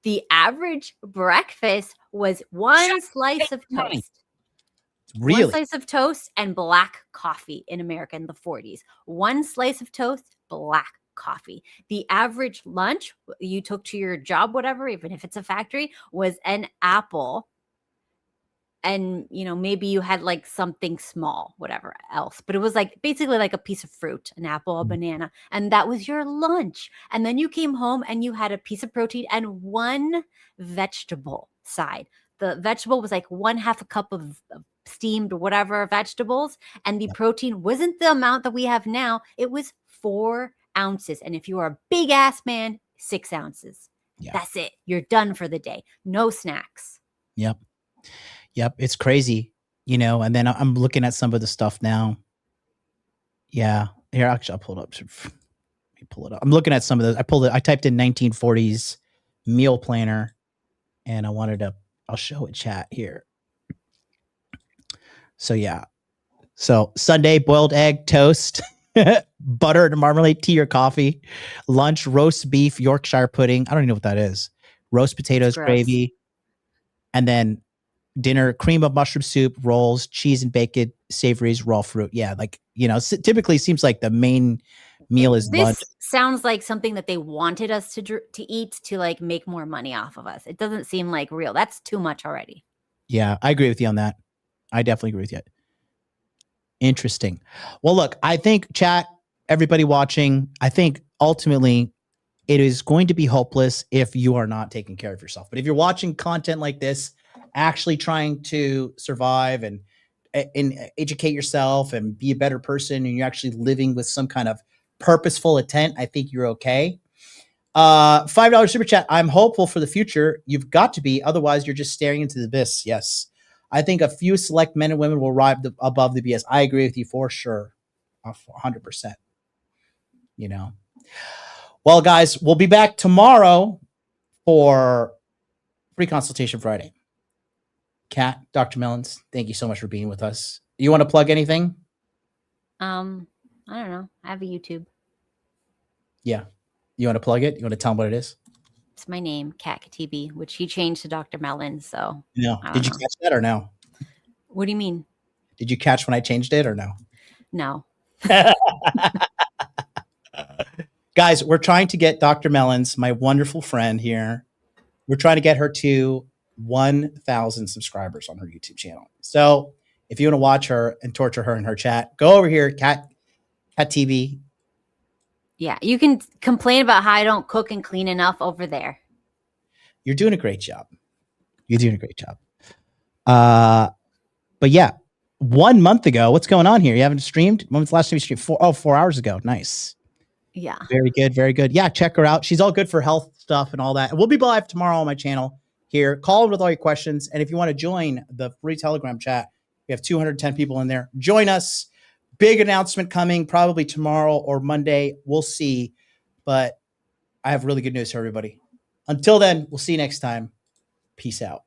the average breakfast was one slice of toast. Really? 1 slice of toast and black coffee in America in the 40s. 1 slice of toast, black coffee. The average lunch you took to your job, whatever, even if it's a factory, was an apple. And, you know, maybe you had like something small, whatever else, but it was like basically like a piece of fruit, an apple, a banana, and that was your lunch. And then you came home and you had a piece of protein and one vegetable side. The vegetable was like 1/2 a cup of steamed whatever vegetables, and the protein wasn't the amount that we have now. It was 4 ounces. And if you are a big ass man, 6 ounces. Yeah. That's it. You're done for the day. No snacks. Yep. It's crazy, you know, and then I'm looking at some of the stuff now. Yeah. Here, actually, I'll pull it up. Let me pull it up. I'm looking at some of those. I typed in 1940s meal planner and I'll show it chat here. So yeah. So Sunday, boiled egg, toast, butter and marmalade, tea or coffee. Lunch, roast beef, Yorkshire pudding. I don't even know what that is. Roast potatoes, Gross. gravy. And then dinner, cream of mushroom soup, rolls, cheese and bacon, savories, raw fruit. Yeah, like, you know, typically seems like the main meal is lunch. This sounds like something that they wanted us to eat to like make more money off of us. It doesn't seem like real. That's too much already. Yeah, I agree with you on that. I definitely agree with you. Interesting. Well, look, I think chat, everybody watching, I think ultimately it is going to be hopeless if you are not taking care of yourself. But if you're watching content like this, actually trying to survive and educate yourself and be a better person, and you're actually living with some kind of purposeful intent, I think you're okay. $5 super chat. I'm hopeful for the future. You've got to be, otherwise you're just staring into the abyss. Yes. I think a few select men and women will rise above the BS. I agree with you for sure. 100%. You know. Well, guys, we'll be back tomorrow for Free Consultation Friday. Kat, Dr. Mellons, thank you so much for being with us. You want to plug anything? I don't know. I have a YouTube. Yeah. You want to plug it? You want to tell them what it is? It's my name, Kat Katibi, which he changed to Dr. Mellon. So No. Did you catch that or no? What do you mean? Did you catch when I changed it or no? No. Guys, we're trying to get Dr. Mellons, my wonderful friend here. We're trying to get her to 1,000 subscribers on her YouTube channel. So if you want to watch her and torture her in her chat, go over here, Kat TV. Yeah, you can complain about how I don't cook and clean enough over there. You're doing a great job. You're doing a great job. But yeah, 1 month ago, what's going on here? You haven't streamed? When was the last time you streamed? 4 hours ago. Nice. Yeah. Very good. Very good. Yeah, check her out. She's all good for health stuff and all that. And we'll be live tomorrow on my channel here. Call in with all your questions. And if you want to join the free Telegram chat, we have 210 people in there. Join us. Big announcement coming probably tomorrow or Monday. We'll see. But I have really good news for everybody. Until then, we'll see you next time. Peace out.